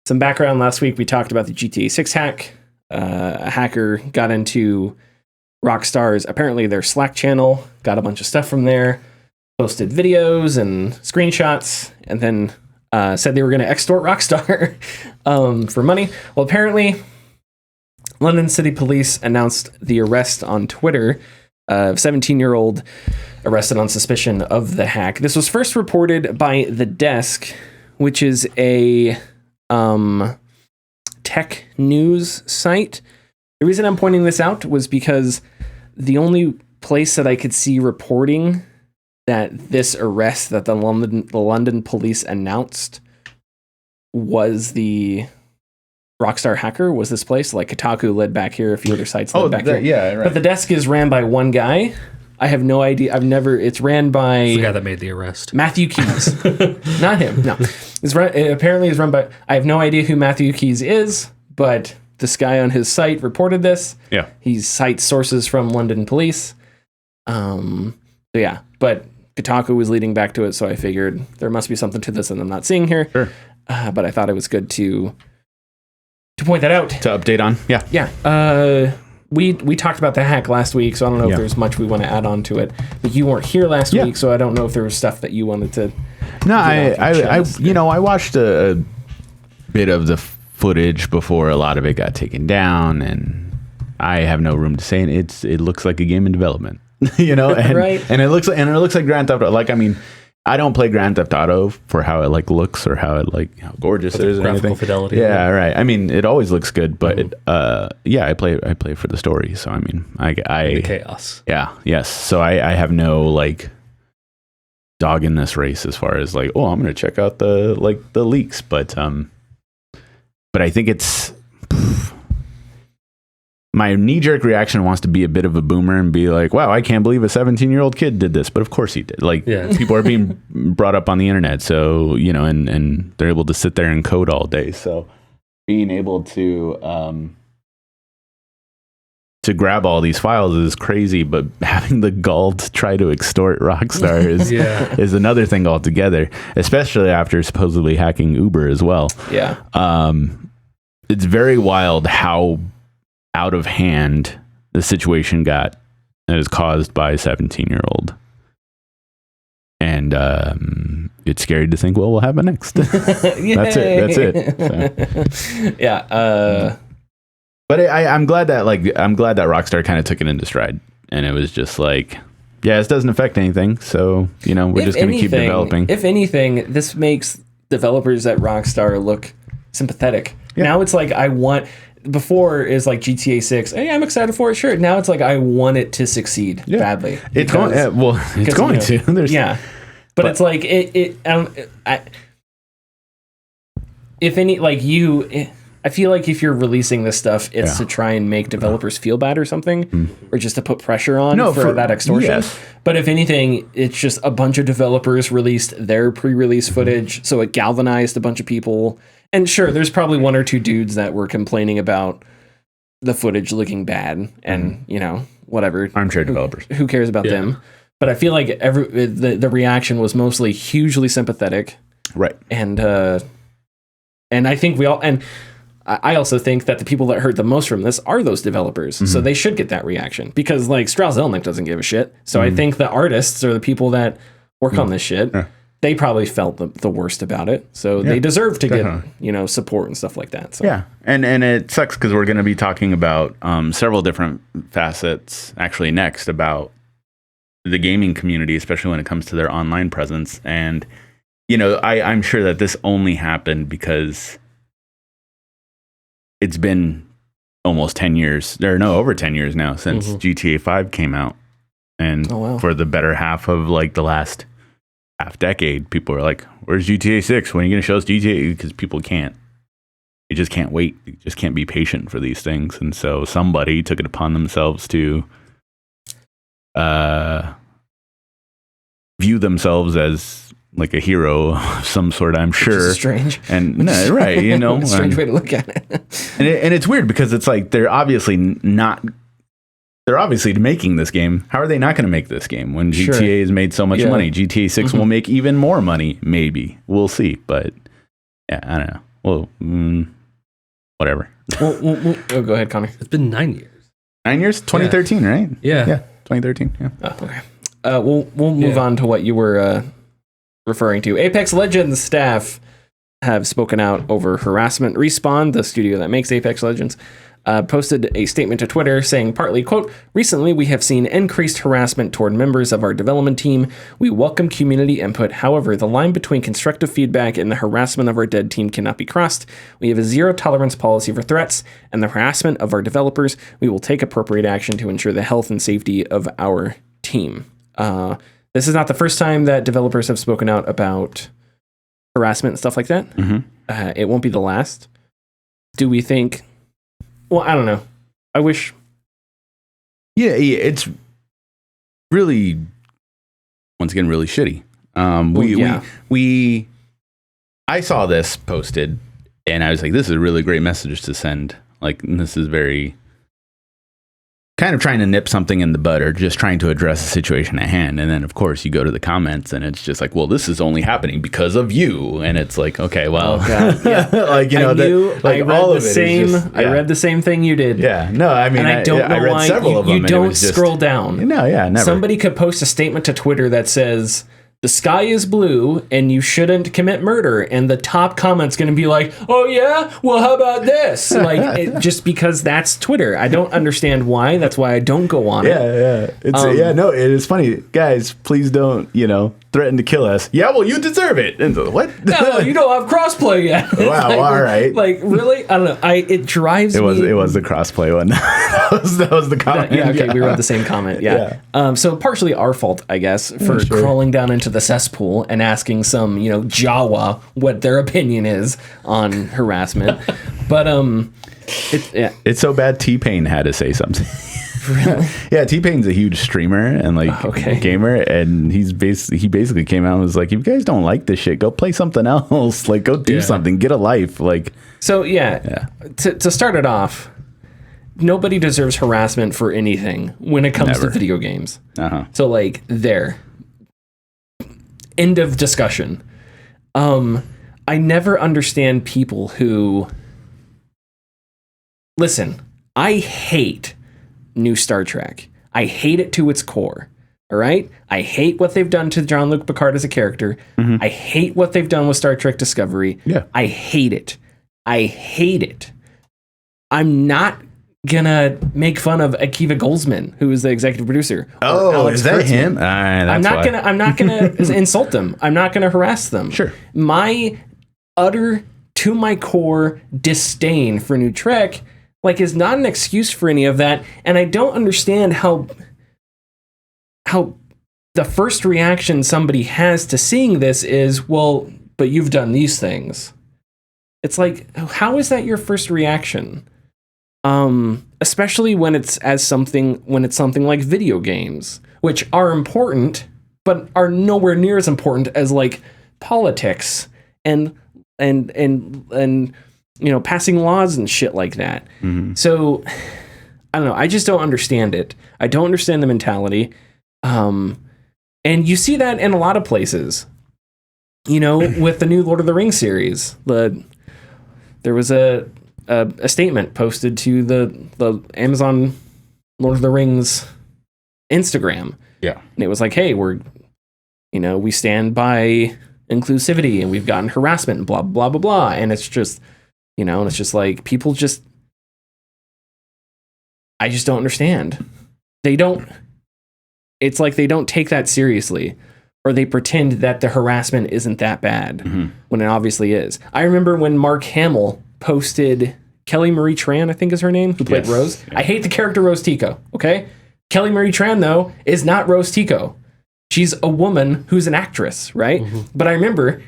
Speaker 1: some background. Last week we talked about the GTA 6 hack. A hacker got into Rockstar's, apparently their Slack channel, got a bunch of stuff from there, posted videos and screenshots, and then said they were going to extort Rockstar for money. Well, apparently, London City Police announced the arrest on Twitter of 17-year-old arrested on suspicion of the hack. This was first reported by The Desk, which is a tech news site. The reason I'm pointing this out was because the only place that I could see reporting that this arrest that the London police announced was the Rockstar hacker was this place. Like Kotaku led back here, a few other sites led back here.
Speaker 2: Yeah, right.
Speaker 1: But The Desk is ran by one guy. I have no idea. It's ran by
Speaker 3: The guy that made the arrest.
Speaker 1: Matthew Keys. Not him, no. Apparently it's run by, I have no idea who Matthew Keys is, but this guy on his site reported this.
Speaker 2: Yeah.
Speaker 1: He cites sources from London police. So yeah, but Kotaku was leading back to it, so I figured there must be something to this and I'm not seeing here.
Speaker 2: Sure.
Speaker 1: But I thought it was good to point that out.
Speaker 2: To update on. Yeah.
Speaker 1: Yeah. We talked about the hack last week, so I don't know if there's much we want to add on to it. But you weren't here last week, so I don't know if there was stuff that you wanted to.
Speaker 2: No, I watched a bit of the footage before a lot of it got taken down, and I have no room to say it. It looks like a game in development, and,
Speaker 1: right?
Speaker 2: And it looks like Grand Theft Auto. Like, I mean, I don't play Grand Theft Auto for how it looks or how how gorgeous it is and
Speaker 3: graphical
Speaker 2: everything.
Speaker 3: fidelity.
Speaker 2: Yeah, right. I mean, it always looks good, but I play for the story. So I mean,
Speaker 3: The chaos.
Speaker 2: Yeah. Yes. So I have no dog in this race as far as I'm going to check out the leaks, but I think it's my knee-jerk reaction wants to be a bit of a boomer and be like, wow, I can't believe a 17-year-old kid did this. But of course he did. People are being brought up on the internet. So, and they're able to sit there and code all day. So being able to grab all these files is crazy, but having the gall to try to extort Rockstar is another thing altogether, especially after supposedly hacking Uber as well.
Speaker 1: Yeah.
Speaker 2: It's very wild how out of hand the situation got that is caused by a 17-year-old. And it's scary to think, what will happen next? That's it. So.
Speaker 1: Yeah.
Speaker 2: But I'm glad that Rockstar kind of took it into stride, and it was just this doesn't affect anything, so we're just going to keep developing.
Speaker 1: If anything, this makes developers at Rockstar look sympathetic. Yeah. Now it's before is GTA 6. Hey, I'm excited for it. Sure. Now it's I want it to succeed badly.
Speaker 2: It's going to.
Speaker 1: But it's if any I feel like if you're releasing this stuff, it's to try and make developers feel bad or something, or just to put pressure on for that extortion. Yes. But if anything, it's just a bunch of developers released their pre-release footage, so it galvanized a bunch of people. And sure, there's probably one or two dudes that were complaining about the footage looking bad, and whatever.
Speaker 2: Armchair developers.
Speaker 1: Who cares about them? But I feel like the reaction was mostly hugely sympathetic,
Speaker 2: right?
Speaker 1: And I think I also think that the people that hurt the most from this are those developers. Mm-hmm. So they should get that reaction because Strauss Zelnick doesn't give a shit. So I think the artists or the people that work on this shit, they probably felt the worst about it. So they deserve to get, support and stuff like that. So.
Speaker 2: Yeah. And it sucks because we're going to be talking about several different facets actually next about the gaming community, especially when it comes to their online presence. And, I'm sure that this only happened because it's been almost 10 years, over 10 years now since GTA 5 came out. And for the better half of the last half decade, people were where's GTA 6? When are you going to show us GTA? Because people can't. They just can't wait. They just can't be patient for these things. And so somebody took it upon themselves to view themselves as like a hero of some sort, I'm sure.
Speaker 1: Which is strange.
Speaker 2: And no, right, you know.
Speaker 1: Strange way to look at it.
Speaker 2: And it's weird because it's like they're obviously making this game. How are they not going to make this game when GTA has made so much money? GTA 6 will make even more money, maybe. We'll see. But yeah, I don't know. Well, whatever.
Speaker 1: Oh, go ahead, Connor.
Speaker 3: It's been 9 years.
Speaker 2: 9 years? 2013, right?
Speaker 3: Yeah.
Speaker 2: 2013. Yeah.
Speaker 1: Oh, okay. We'll move on to what you were referring to. Apex Legends staff have spoken out over harassment. Respawn, the studio that makes Apex Legends, posted a statement to Twitter saying partly, quote, "Recently we have seen increased harassment toward members of our development team. We welcome community input. However, the line between constructive feedback and the harassment of our dead team cannot be crossed. We have a zero tolerance policy for threats and the harassment of our developers. We will take appropriate action to ensure the health and safety of our team." This is not the first time that developers have spoken out about harassment and stuff like that.
Speaker 2: Mm-hmm.
Speaker 1: It won't be the last. Do we think... Well, I don't know. I wish...
Speaker 2: Yeah, it's really, once again, really shitty. I saw this posted, and I was like, this is a really great message to send. Like, this is very... kind of trying to nip something in the bud or just trying to address the situation at hand. And then, of course, you go to the comments and it's just like, well, this is only happening because of you. And it's like, okay, well, like, you know,
Speaker 1: I read the same thing you did.
Speaker 2: Yeah, no, I mean,
Speaker 1: and I don't know
Speaker 2: I read
Speaker 1: why
Speaker 2: several of them.
Speaker 1: You don't scroll down.
Speaker 2: No, yeah, never.
Speaker 1: Somebody could post a statement to Twitter that says, "The sky is blue and you shouldn't commit murder," and the top comment's going to be like, "Oh yeah, well how about this?" Like, just because that's Twitter. I don't understand why. That's why I don't go on it.
Speaker 2: Yeah. No, it is funny, guys. Please don't, threaten to kill us. Yeah, well, you deserve it. And so, what?
Speaker 1: No, you don't have crossplay yet.
Speaker 2: Wow,
Speaker 1: like,
Speaker 2: all right.
Speaker 1: Like, really? I don't know. It drives me.
Speaker 2: It was the crossplay one. that was the comment.
Speaker 1: We read the same comment. Yeah. So partially our fault, I guess, for crawling down into the cesspool and asking some, Jawa what their opinion is on harassment. But
Speaker 2: it's so bad T-Pain had to say something.
Speaker 1: Really?
Speaker 2: Yeah, T-Pain's a huge streamer and gamer, and he basically came out and was like, if you guys don't like this shit, go play something else. Like, go do something, get a life. Like, so to start it off, nobody deserves harassment for anything when it comes to video games.
Speaker 1: So like, end of discussion. I never understand people who listen. I hate new Star Trek. I hate it to its core. All right? I hate what they've done to Jean-Luc Picard as a character. Mm-hmm. I hate what they've done with Star Trek Discovery. Yeah. I hate it. I'm not gonna make fun of Akiva Goldsman, who is the executive producer.
Speaker 2: Oh, Alex is that Kurtzman. Him?
Speaker 1: I'm not gonna insult them. I'm not gonna harass them.
Speaker 2: Sure.
Speaker 1: My utter, to my core disdain for new Trek is not an excuse for any of that, and I don't understand how the first reaction somebody has to seeing this is, well, but you've done these things. It's like, how is that your first reaction? Especially when it's something like video games, which are important, but are nowhere near as important as like politics and passing laws and shit like that. Mm-hmm. So I don't know. I just don't understand it. I don't understand the mentality. And you see that in a lot of places, with the new Lord of the Rings series. There was a statement posted to the Amazon Lord of the Rings Instagram. Yeah. And it was like, hey, we stand by inclusivity and we've gotten harassment and blah, blah, blah, blah. And it's just, and it's just like, people just, I just don't understand. It's like they don't take that seriously, or they pretend that the harassment isn't that bad when it obviously is. I remember when Mark Hamill posted Kelly Marie Tran, I think is her name, who played Rose. Yeah. I hate the character Rose Tico, okay? Kelly Marie Tran, though, is not Rose Tico. She's a woman who's an actress, right? Mm-hmm. But I remember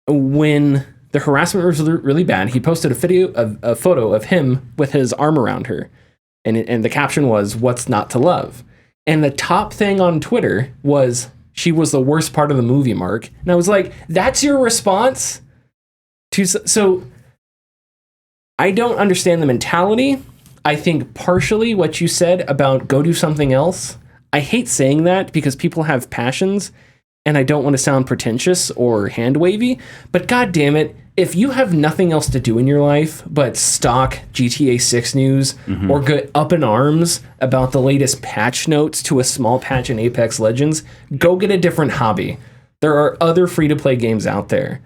Speaker 1: when the harassment was really bad, he posted a photo of him with his arm around her, and the caption was, "What's not to love?" And the top thing on Twitter was, "She was the worst part of the movie, Mark." And I was like, "That's your response to?" So I don't understand the mentality. I think partially what you said about go do something else. I hate saying that because people have passions, and I don't want to sound pretentious or hand wavy, but god damn it, if you have nothing else to do in your life but stalk GTA 6 news or get up in arms about the latest patch notes to a small patch in Apex Legends, go get a different hobby. There are other free-to-play games out there.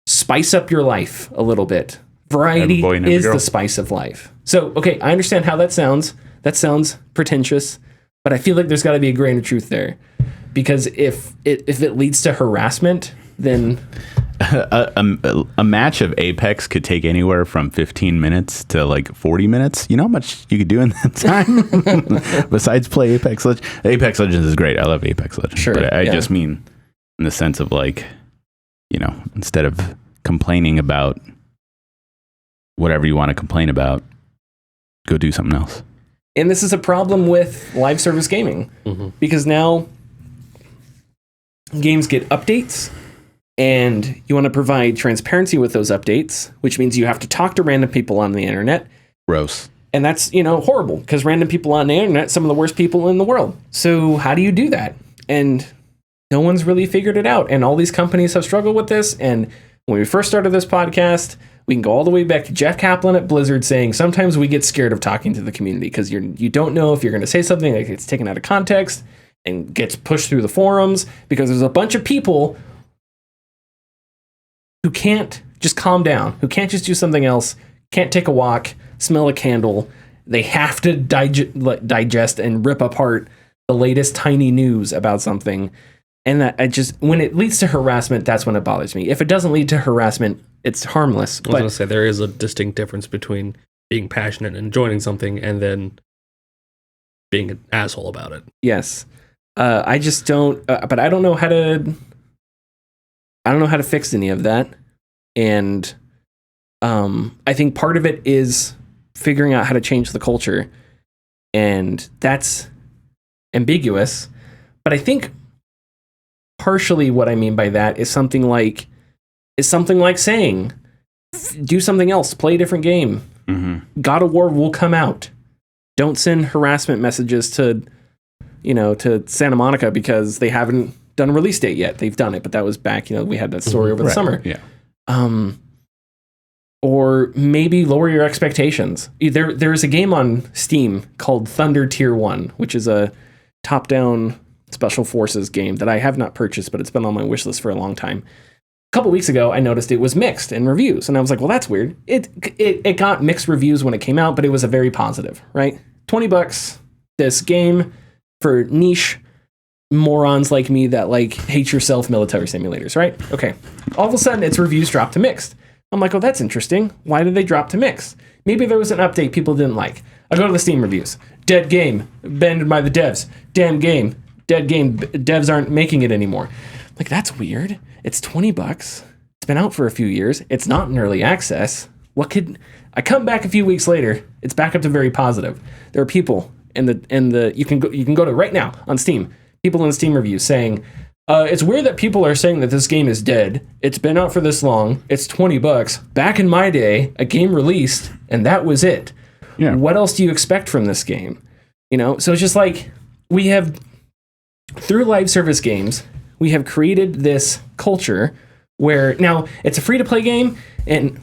Speaker 1: Spice up your life a little bit. Variety is the spice of life. So, okay, I understand how that sounds. That sounds pretentious, but I feel like there's got to be a grain of truth there. Because if it leads to harassment, then
Speaker 2: a match of Apex could take anywhere from 15 minutes to like 40 minutes. You know how much you could do in that time besides play Apex Legends? Apex Legends is great. I love Apex Legends.
Speaker 1: Sure,
Speaker 2: but I just mean in the sense of like, you know, instead of complaining about whatever you want to complain about, go do something else.
Speaker 1: And this is a problem with live service gaming because now games get updates and you want to provide transparency with those updates, which means you have to talk to random people on the internet.
Speaker 2: Gross.
Speaker 1: And that's, horrible because random people on the internet, some of the worst people in the world. So how do you do that? And no one's really figured it out. And all these companies have struggled with this. And when we first started this podcast, we can go all the way back to Jeff Kaplan at Blizzard saying sometimes we get scared of talking to the community because you don't know if you're going to say something that gets taken out of context and gets pushed through the forums because there's a bunch of people who can't just calm down, who can't just do something else, can't take a walk, smell a candle. They have to digest and rip apart the latest tiny news about something. And that when it leads to harassment, that's when it bothers me. If it doesn't lead to harassment, it's harmless.
Speaker 3: I was going to say, there is a distinct difference between being passionate and enjoying something and then being an asshole about it.
Speaker 1: Yes. I just don't, but I don't know how to fix any of that. And I think part of it is figuring out how to change the culture. And that's ambiguous. But I think partially what I mean by that is something like saying, do something else, play a different game. God of War will come out. Don't send harassment messages to Santa Monica because they haven't done a release date yet. They've done it, but that was back, we had that story over the summer.
Speaker 2: Yeah.
Speaker 1: Or maybe lower your expectations. There's a game on Steam called Thunder Tier 1, which is a top-down special forces game that I have not purchased, but it's been on my wish list for a long time. A couple weeks ago, I noticed it was mixed in reviews, and I was like, well, that's weird. It got mixed reviews when it came out, but it was a very positive, right? $20, this game for niche morons like me that hate yourself military simulators, right? Okay. All of a sudden, its reviews dropped to mixed. I'm like, oh, that's interesting. Why did they drop to mixed? Maybe there was an update people didn't like. I go to the Steam reviews. Dead game, abandoned by the devs. Damn game, dead game, devs aren't making it anymore. Like, that's weird. It's $20. It's been out for a few years. It's not in early access. I come back a few weeks later, it's back up to very positive. There are people in the you can go to right now on Steam. People in the Steam reviews saying, it's weird that people are saying that this game is dead. It's been out for this long. It's $20. Back in my day, a game released, and that was it. Yeah. What else do you expect from this game? So it's just like we have, through live service games, we have created this culture where now it's a free-to-play game, and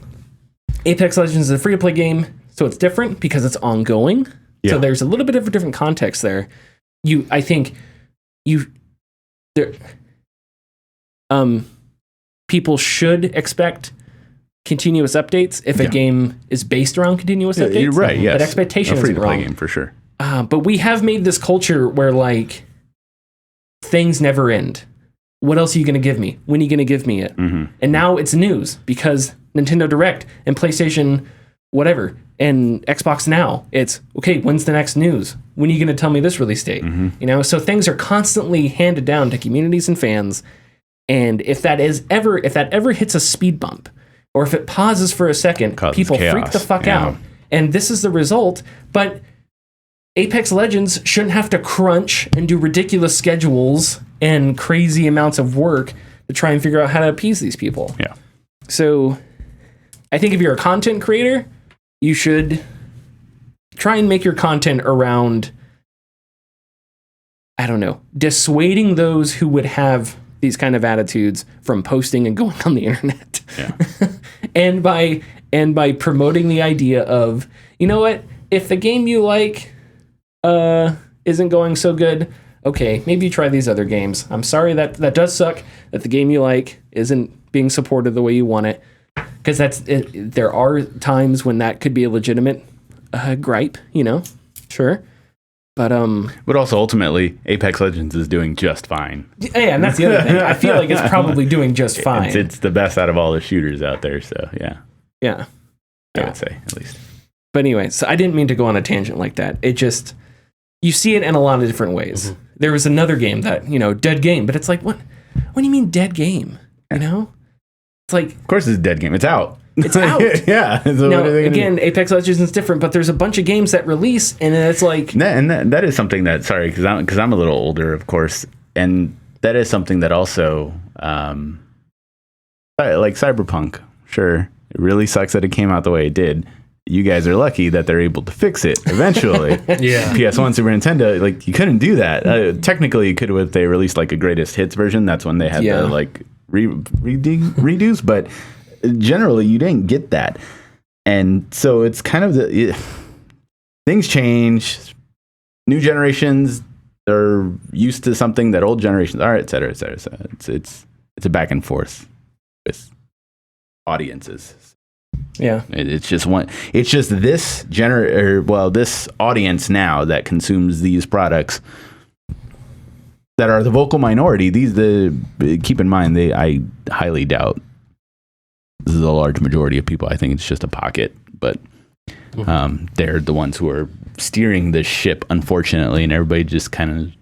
Speaker 1: Apex Legends is a free-to-play game, so it's different because it's ongoing. Yeah. So there's a little bit of a different context there. People should expect continuous updates if a game is based around continuous updates.
Speaker 2: You're right, yes.
Speaker 1: But expectation isn't wrong. A free-to-play
Speaker 2: game, for sure.
Speaker 1: But we have made this culture where, things never end. What else are you going to give me? When are you going to give me it? Mm-hmm. And now it's news because Nintendo Direct and PlayStation whatever and Xbox Now. It's, okay, when's the next news? When are you going to tell me this release date? Mm-hmm. So things are constantly handed down to communities and fans, And if that ever hits a speed bump, or if it pauses for a second,
Speaker 2: Causes
Speaker 1: people
Speaker 2: chaos.
Speaker 1: freak the fuck
Speaker 2: Yeah.
Speaker 1: out. And this is the result. But Apex Legends shouldn't have to crunch and do ridiculous schedules and crazy amounts of work to try and figure out how to appease these people.
Speaker 2: Yeah.
Speaker 1: So I think if you're a content creator, you should try and make your content around, I don't know, dissuading those who would have these kind of attitudes from posting and going on the internet.
Speaker 2: Yeah.
Speaker 1: and by promoting the idea of, you know what, if the game you like isn't going so good, okay, maybe try these other games. I'm sorry that does suck that the game you like isn't being supported the way you want it, because there are times when that could be a legitimate gripe, sure. But
Speaker 2: also ultimately, Apex Legends is doing just fine.
Speaker 1: yeah, and that's the other thing. I feel like it's probably doing just fine.
Speaker 2: It's the best out of all the shooters out there. So
Speaker 1: yeah.
Speaker 2: I would say at least.
Speaker 1: But anyway, so I didn't mean to go on a tangent like that. It just, you see it in a lot of different ways.
Speaker 2: Mm-hmm.
Speaker 1: There was another game that, dead game, but it's like, what do you mean dead game? It's like,
Speaker 2: Of course, it's a dead game. It's out.
Speaker 1: It's out.
Speaker 2: Yeah. So
Speaker 1: now,
Speaker 2: what are they gonna
Speaker 1: again, Apex Legends is different, but there's a bunch of games that release, and it's like,
Speaker 2: do? That is something that, sorry, because I'm a little older, of course, and that is something that also, like Cyberpunk, sure, it really sucks that it came out the way it did. You guys are lucky that they're able to fix it eventually.
Speaker 3: Yeah.
Speaker 2: PS1, Super Nintendo, like you couldn't do that. Technically, you could have if they released like a greatest hits version. That's when they had
Speaker 1: Yeah.
Speaker 2: the like redos, but generally you didn't get that. And so it's kind of things change. New generations are used to something that old generations are, et cetera, et cetera. So it's a back and forth with audiences.
Speaker 1: yeah.
Speaker 2: It's just this this audience now that consumes these products that are the vocal minority. Keep in mind, I highly doubt this is a large majority of people. I think it's just a pocket, but they're the ones who are steering the ship, unfortunately, and everybody just kind of is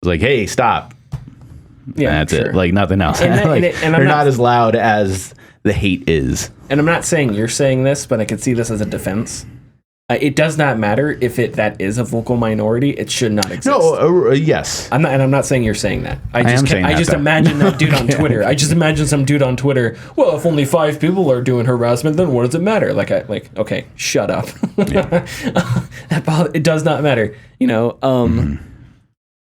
Speaker 2: like, "Hey, stop!"
Speaker 1: Yeah,
Speaker 2: and that's
Speaker 1: sure.
Speaker 2: it. Like nothing else.
Speaker 1: And
Speaker 2: They're not as loud as the hate is.
Speaker 1: And I'm not saying you're saying this, but I could see this as a defense. It does not matter if that is a vocal minority. It should not exist.
Speaker 2: No, yes.
Speaker 1: I'm not saying you're saying that. I just
Speaker 2: though.
Speaker 1: imagine that dude on Twitter. I just imagine some dude on Twitter. Well, if only 5 people are doing harassment, then what does it matter? Okay, shut up. It does not matter,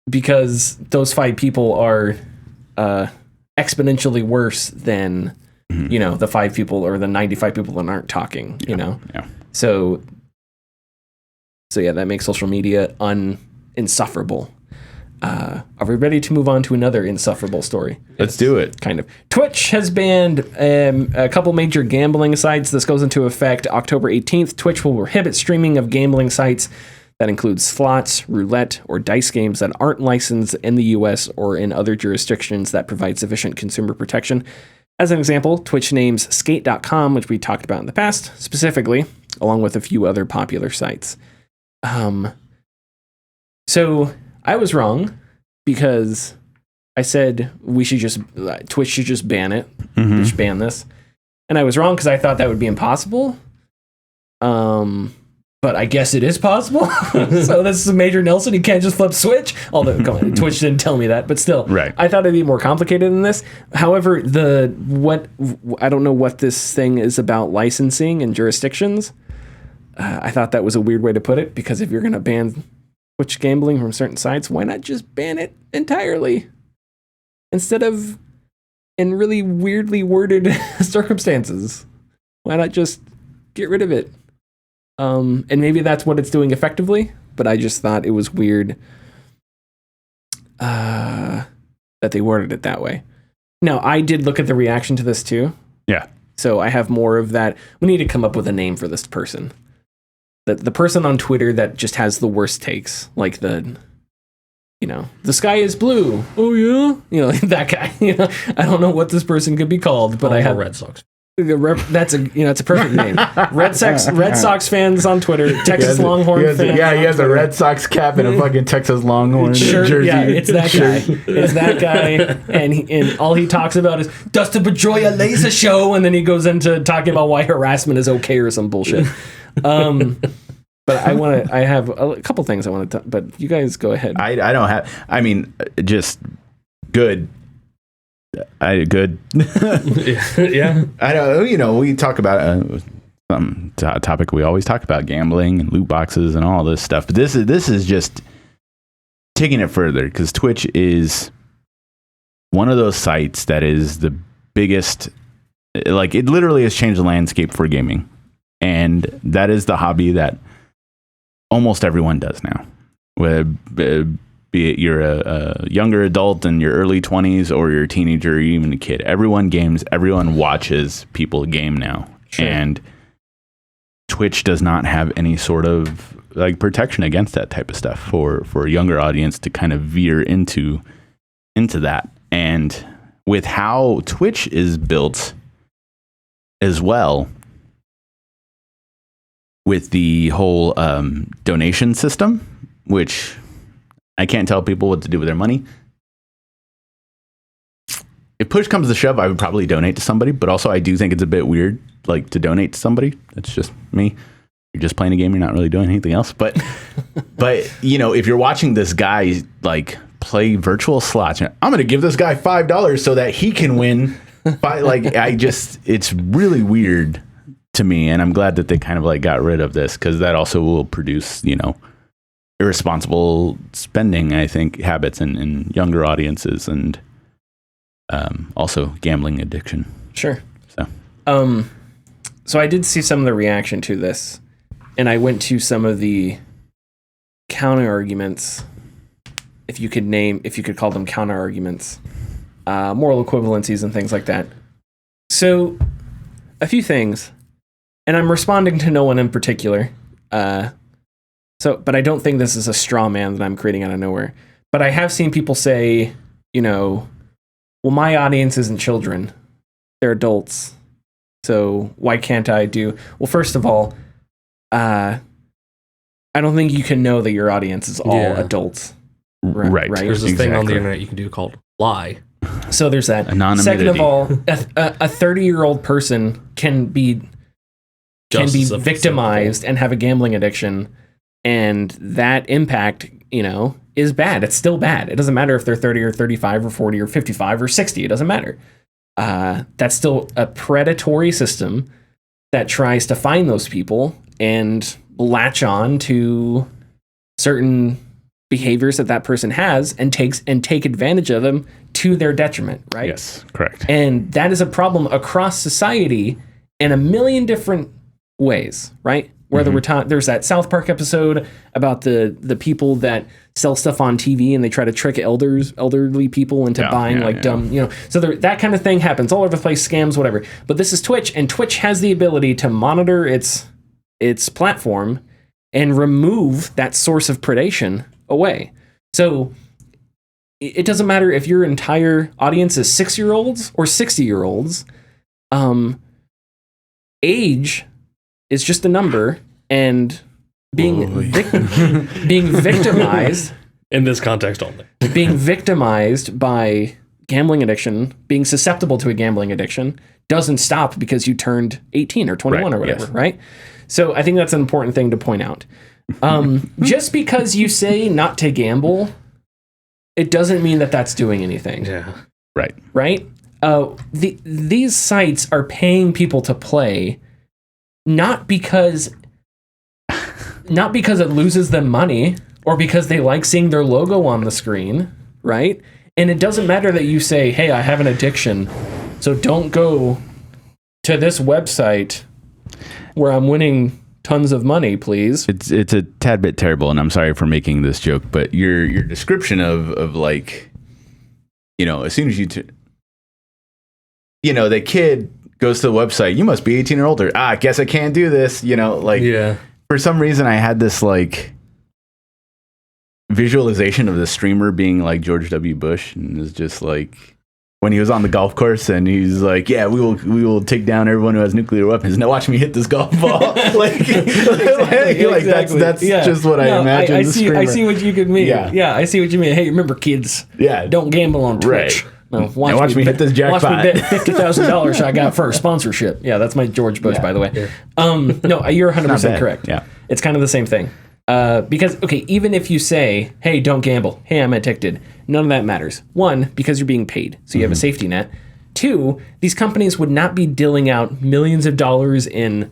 Speaker 1: because those 5 people are exponentially worse than the 5 people or the 95 people that aren't talking.
Speaker 2: Yeah.
Speaker 1: So yeah, that makes social media insufferable. Are we ready to move on to another insufferable story?
Speaker 2: Let's do it.
Speaker 1: Kind of. Twitch has banned a couple major gambling sites. This goes into effect October 18th. Twitch will prohibit streaming of gambling sites that includes slots, roulette, or dice games that aren't licensed in the U.S. or in other jurisdictions that provide sufficient consumer protection. As an example, Twitch names skate.com, which we talked about in the past, specifically, along with a few other popular sites. So I was wrong because I said Twitch should just ban it. We should ban this. And I was wrong because I thought that would be impossible. But I guess it is possible. So this is Major Nelson. He can't just flip switch. Although, come on, Twitch didn't tell me that. But still,
Speaker 2: right.
Speaker 1: I thought it'd be more complicated than this. However, I don't know what this thing is about licensing and jurisdictions. I thought that was a weird way to put it, because if you're going to ban Twitch gambling from certain sites, why not just ban it entirely instead of in really weirdly worded circumstances? Why not just get rid of it? And maybe that's what it's doing effectively, but I just thought it was weird that they worded it that way. Now, I did look at the reaction to this too.
Speaker 2: Yeah. So
Speaker 1: I have more of that. We need to come up with a name for this person. The person on Twitter that just has the worst takes, like the sky is blue. Oh yeah, like that guy. I don't know what this person could be called, but I have
Speaker 3: Red Sox.
Speaker 1: That's it's a perfect name. Red Sox fans on Twitter, Texas Longhorn fans.
Speaker 2: He has a Red Sox cap and a fucking Texas Longhorn jersey.
Speaker 1: Yeah, it's that guy. It's that guy, and all he talks about is Dustin Pedroia laser show, and then he goes into talking about why harassment is okay or some bullshit. But I have a couple things I want to, but you guys go ahead.
Speaker 2: I don't have. I mean, just good. Good.
Speaker 3: Yeah.
Speaker 2: I know. We talk about some topic we always talk about: gambling and loot boxes and all this stuff. But this is just taking it further, because Twitch is one of those sites that is the biggest. Like, it literally has changed the landscape for gaming, and that is the hobby that almost everyone does now. Be it you're a younger adult in your early 20s, or you're a teenager, or even a kid. Everyone games, everyone watches people game now. Sure. And Twitch does not have any sort of like protection against that type of stuff for a younger audience to kind of veer into that. And with how Twitch is built as well, with the whole donation system, which I can't tell people what to do with their money. If push comes to shove, I would probably donate to somebody, but also I do think it's a bit weird, like, to donate to somebody. That's just me. You're just playing a game, you're not really doing anything else. But if you're watching this guy like play virtual slots, I'm going to give this guy $5 so that he can win. It's really weird to me, and I'm glad that they kind of like got rid of this, because that also will produce, irresponsible spending, I think, habits in younger audiences, and also gambling addiction.
Speaker 1: Sure. So I did see some of the reaction to this, and I went to some of the counter arguments, if you could call them counter arguments, moral equivalencies and things like that. So a few things, and I'm responding to no one in particular. But I don't think this is a straw man that I'm creating out of nowhere. But I have seen people say, well, my audience isn't children. They're adults. So why can't I do... Well, first of all, I don't think you can know that your audience is all adults. Right.
Speaker 3: There's this thing on the internet you can do called lie.
Speaker 1: So there's that.
Speaker 2: Anonymity.
Speaker 1: Second of all, a 30-year-old person can be victimized and have a gambling addiction. And that impact, is bad. It's still bad. It doesn't matter if they're 30 or 35 or 40 or 55 or 60. It doesn't matter. That's still a predatory system that tries to find those people and latch on to certain behaviors that person has and take advantage of them to their detriment, right?
Speaker 2: Yes, correct.
Speaker 1: And that is a problem across society in a million different ways, right? Whether there's that South Park episode about the people that sell stuff on TV and they try to trick elderly people into buying dumb, So that kind of thing happens all over the place, scams, whatever. But this is Twitch, and Twitch has the ability to monitor its platform and remove that source of predation away. So it doesn't matter if your entire audience is 6-year-olds or 60-year-olds. Age is just a number, and being victimized
Speaker 3: in this context only.
Speaker 1: Being victimized by gambling addiction, being susceptible to a gambling addiction, doesn't stop because you turned 18 or 21 or whatever, right? So I think that's an important thing to point out. Just because you say not to gamble, it doesn't mean that that's doing anything.
Speaker 3: Yeah.
Speaker 1: Right? These sites are paying people to play, not because it loses them money or because they like seeing their logo on the screen, right? And it doesn't matter that you say, hey, I have an addiction, so don't go to this website where I'm winning tons of money, please.
Speaker 2: It's a tad bit terrible, and I'm sorry for making this joke, but your description of like, as soon as the kid goes to the website, you must be 18 or older. I guess I can't do this. For some reason, I had this like visualization of the streamer being like George W. Bush, and it's just like, when he was on the golf course and he's like, "Yeah, we will take down everyone who has nuclear weapons." Now watch me hit this golf ball. That's just what I imagine.
Speaker 1: I see what you could mean. Yeah, I see what you mean. Hey, remember, kids?
Speaker 2: Yeah,
Speaker 1: don't gamble on Twitch.
Speaker 2: Right.
Speaker 1: No,
Speaker 2: watch me hit this jackpot.
Speaker 1: Watch me bet $50,000 I got for a sponsorship. Yeah, that's my George Bush, by the way. Yeah. No, you're 100% correct.
Speaker 2: Yeah,
Speaker 1: it's kind of the same thing. Because, okay, even if you say, hey, don't gamble, hey, I'm addicted, none of that matters. One, because you're being paid, so you have a safety net. Two, these companies would not be dealing out millions of dollars in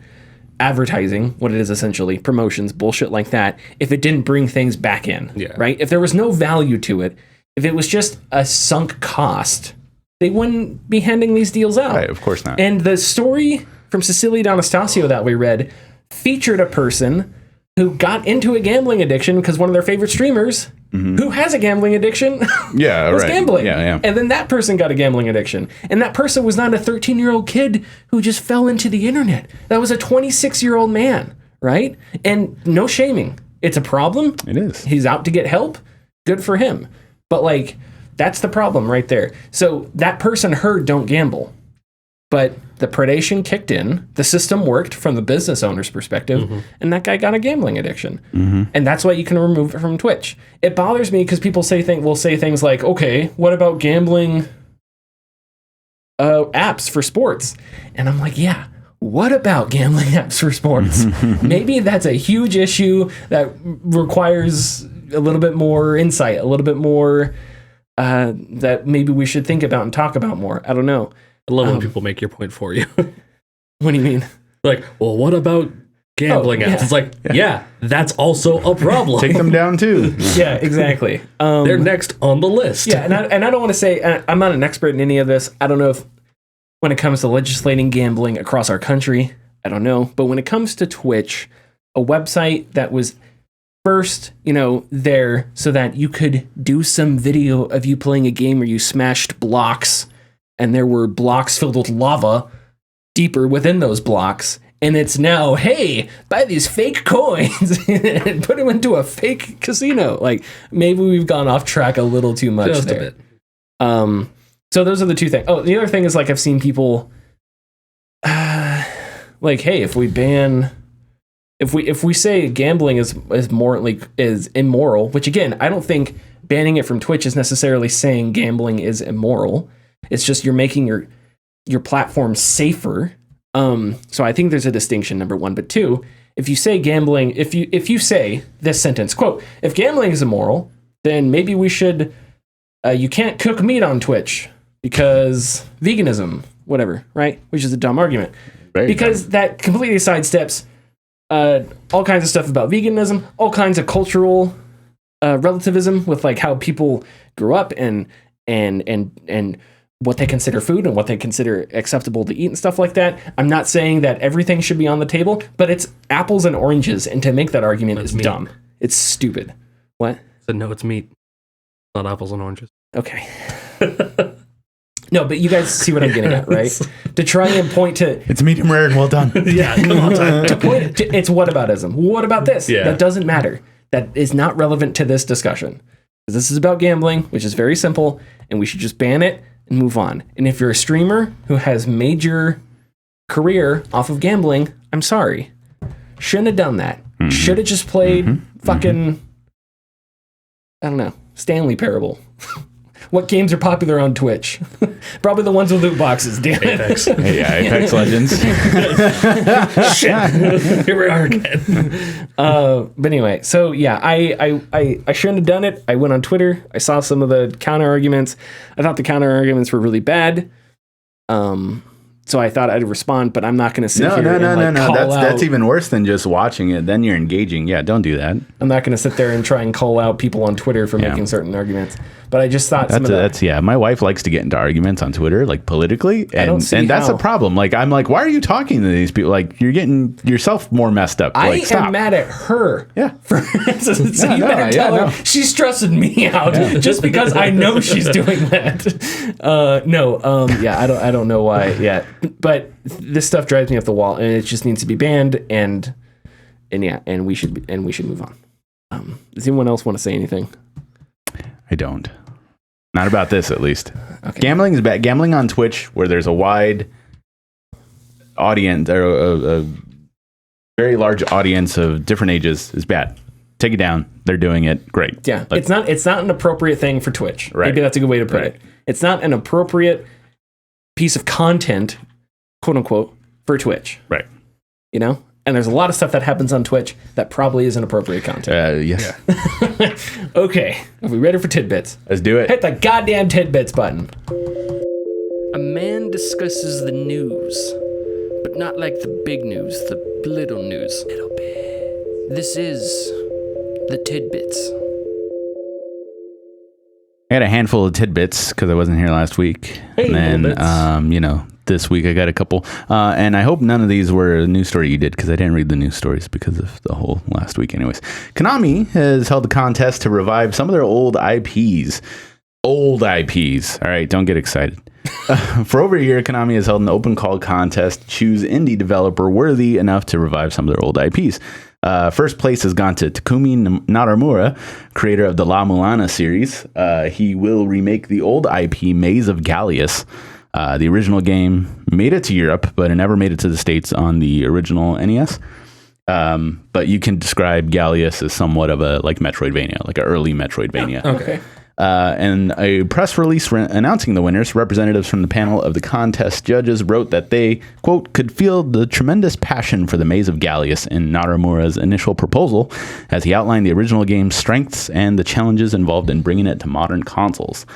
Speaker 1: advertising, what it is essentially, promotions, bullshit like that, if it didn't bring things back in, right? If there was no value to it, if it was just a sunk cost, they wouldn't be handing these deals out.
Speaker 2: Right, of course not.
Speaker 1: And the story from Cecilia D'Anastasio that we read featured a person who got into a gambling addiction because one of their favorite streamers who has a gambling addiction was gambling.
Speaker 2: Yeah.
Speaker 1: And then that person got a gambling addiction. And that person was not a 13-year-old kid who just fell into the internet. That was a 26-year-old man, right? And no shaming. It's a problem.
Speaker 2: It is.
Speaker 1: He's out to get help. Good for him. But, like, that's the problem right there. So that person heard don't gamble. But the predation kicked in, the system worked from the business owner's perspective, and that guy got a gambling addiction. And that's why you can remove it from Twitch. It bothers me because people will say things like, okay, what about gambling apps for sports? And I'm like, yeah, what about gambling apps for sports? Maybe that's a huge issue that requires a little bit more insight, a little bit more that maybe we should think about and talk about more. I don't know.
Speaker 3: I love when people make your point for you.
Speaker 1: What do you mean?
Speaker 3: Like, well, what about gambling apps? It's like, yeah, that's also a problem.
Speaker 2: Take them down too.
Speaker 1: Yeah, exactly.
Speaker 3: They're next on the list.
Speaker 1: Yeah, and I don't want to say, I'm not an expert in any of this. I don't know if when it comes to legislating gambling across our country, I don't know. But when it comes to Twitch, a website that was first, there so that you could do some video of you playing a game where you smashed blocks and there were blocks filled with lava deeper within those blocks. And it's now, hey, buy these fake coins and put them into a fake casino. Like, maybe we've gone off track a little too much
Speaker 3: just
Speaker 1: there.
Speaker 3: A bit.
Speaker 1: So those are the two things. Oh, the other thing is, like, I've seen people like, hey, if we ban, if we say gambling is immoral, which again, I don't think banning it from Twitch is necessarily saying gambling is immoral. It's just you're making your platform safer. So I think there's a distinction, number one. But two, if you say gambling, if you say this sentence, quote, if gambling is immoral, then maybe we should, you can't cook meat on Twitch because veganism, whatever, right? Which is a dumb argument. Because that completely sidesteps all kinds of stuff about veganism, all kinds of cultural relativism with like how people grew up and what they consider food and what they consider acceptable to eat and stuff like that. I'm not saying that everything should be on the table, but it's apples and oranges, and to make that argument is dumb. It's stupid. What?
Speaker 3: So no, it's meat, not apples and oranges.
Speaker 1: Okay. No, but you guys see what I'm getting at, right? To try and point to...
Speaker 2: It's medium rare and well done.
Speaker 3: Yeah, come on.
Speaker 1: It's whataboutism. What about this?
Speaker 3: Yeah.
Speaker 1: That doesn't matter. That is not relevant to this discussion. This is about gambling, which is very simple, and we should just ban it and move on. And if you're a streamer who has made your career off of gambling, I'm sorry. Shouldn't have done that. Should have just played fucking... I don't know. Stanley Parable. What games are popular on Twitch? Probably the ones with loot boxes, damn it.
Speaker 3: Apex.
Speaker 2: Apex Legends.
Speaker 1: Shit. Here we are again. But anyway, so yeah, I shouldn't have done it. I went on Twitter. I saw some of the counter arguments. I thought the counter arguments were really bad. So I thought I'd respond, but I'm not going to sit here and call out.
Speaker 2: That's even worse than just watching it. Then you're engaging. Yeah, don't do that.
Speaker 1: I'm not going to sit there and try and call out people on Twitter for making certain arguments. But I just thought
Speaker 2: my wife likes to get into arguments on Twitter, like politically, and that's a problem. Like, I'm like, why are you talking to these people? Like, you're getting yourself more messed up.
Speaker 1: I am mad at her.
Speaker 2: Yeah.
Speaker 1: So you better tell her she's stressing me out just because I know she's doing that. I don't know why yet. But this stuff drives me up the wall, and it just needs to be banned. And we should move on. Does anyone else want to say anything?
Speaker 2: I don't. Not about this, at least.
Speaker 1: Okay.
Speaker 2: Gambling is bad. Gambling on Twitch, where there's a wide audience, or a very large audience of different ages, is bad. Take it down. They're doing it. Great.
Speaker 1: Yeah,
Speaker 2: Like,
Speaker 1: it's not an appropriate thing for Twitch.
Speaker 2: Right.
Speaker 1: Maybe that's a good way to put
Speaker 2: Right.
Speaker 1: it. It's not an appropriate piece of content, quote unquote, for Twitch.
Speaker 2: right.
Speaker 1: You know? And there's a lot of stuff that happens on Twitch that probably isn't appropriate content.
Speaker 2: Yes.
Speaker 1: Okay, are we ready for tidbits?
Speaker 2: Let's do it.
Speaker 1: Hit the goddamn tidbits button. A man discusses the news, but not like the big news, the little news. Little bit. This is the tidbits.
Speaker 2: I had a handful of tidbits because I wasn't here last week.
Speaker 1: Hey,
Speaker 2: and
Speaker 1: little
Speaker 2: then, this week I got a couple. And I hope none of these were a news story you did because I didn't read the news stories because of the whole last week anyways. Konami has held a contest to revive some of their old IPs. Old IPs. All right, don't get excited. For over a year, Konami has held an open call contest to choose indie developer worthy enough to revive some of their old IPs. First place has gone to Takumi Naramura, creator of the La Mulana series. He will remake the old IP Maze of Gallius. The original game made it to Europe, but it never made it to the States on the original NES. But you can describe Gallius as somewhat of a like Metroidvania, like an early Metroidvania.
Speaker 1: Okay.
Speaker 2: And a press release announcing the winners, representatives from the panel of the contest judges wrote that they, quote, could feel the tremendous passion for the Maze of Gallius in Naramura's initial proposal as he outlined the original game's strengths and the challenges involved in bringing it to modern consoles.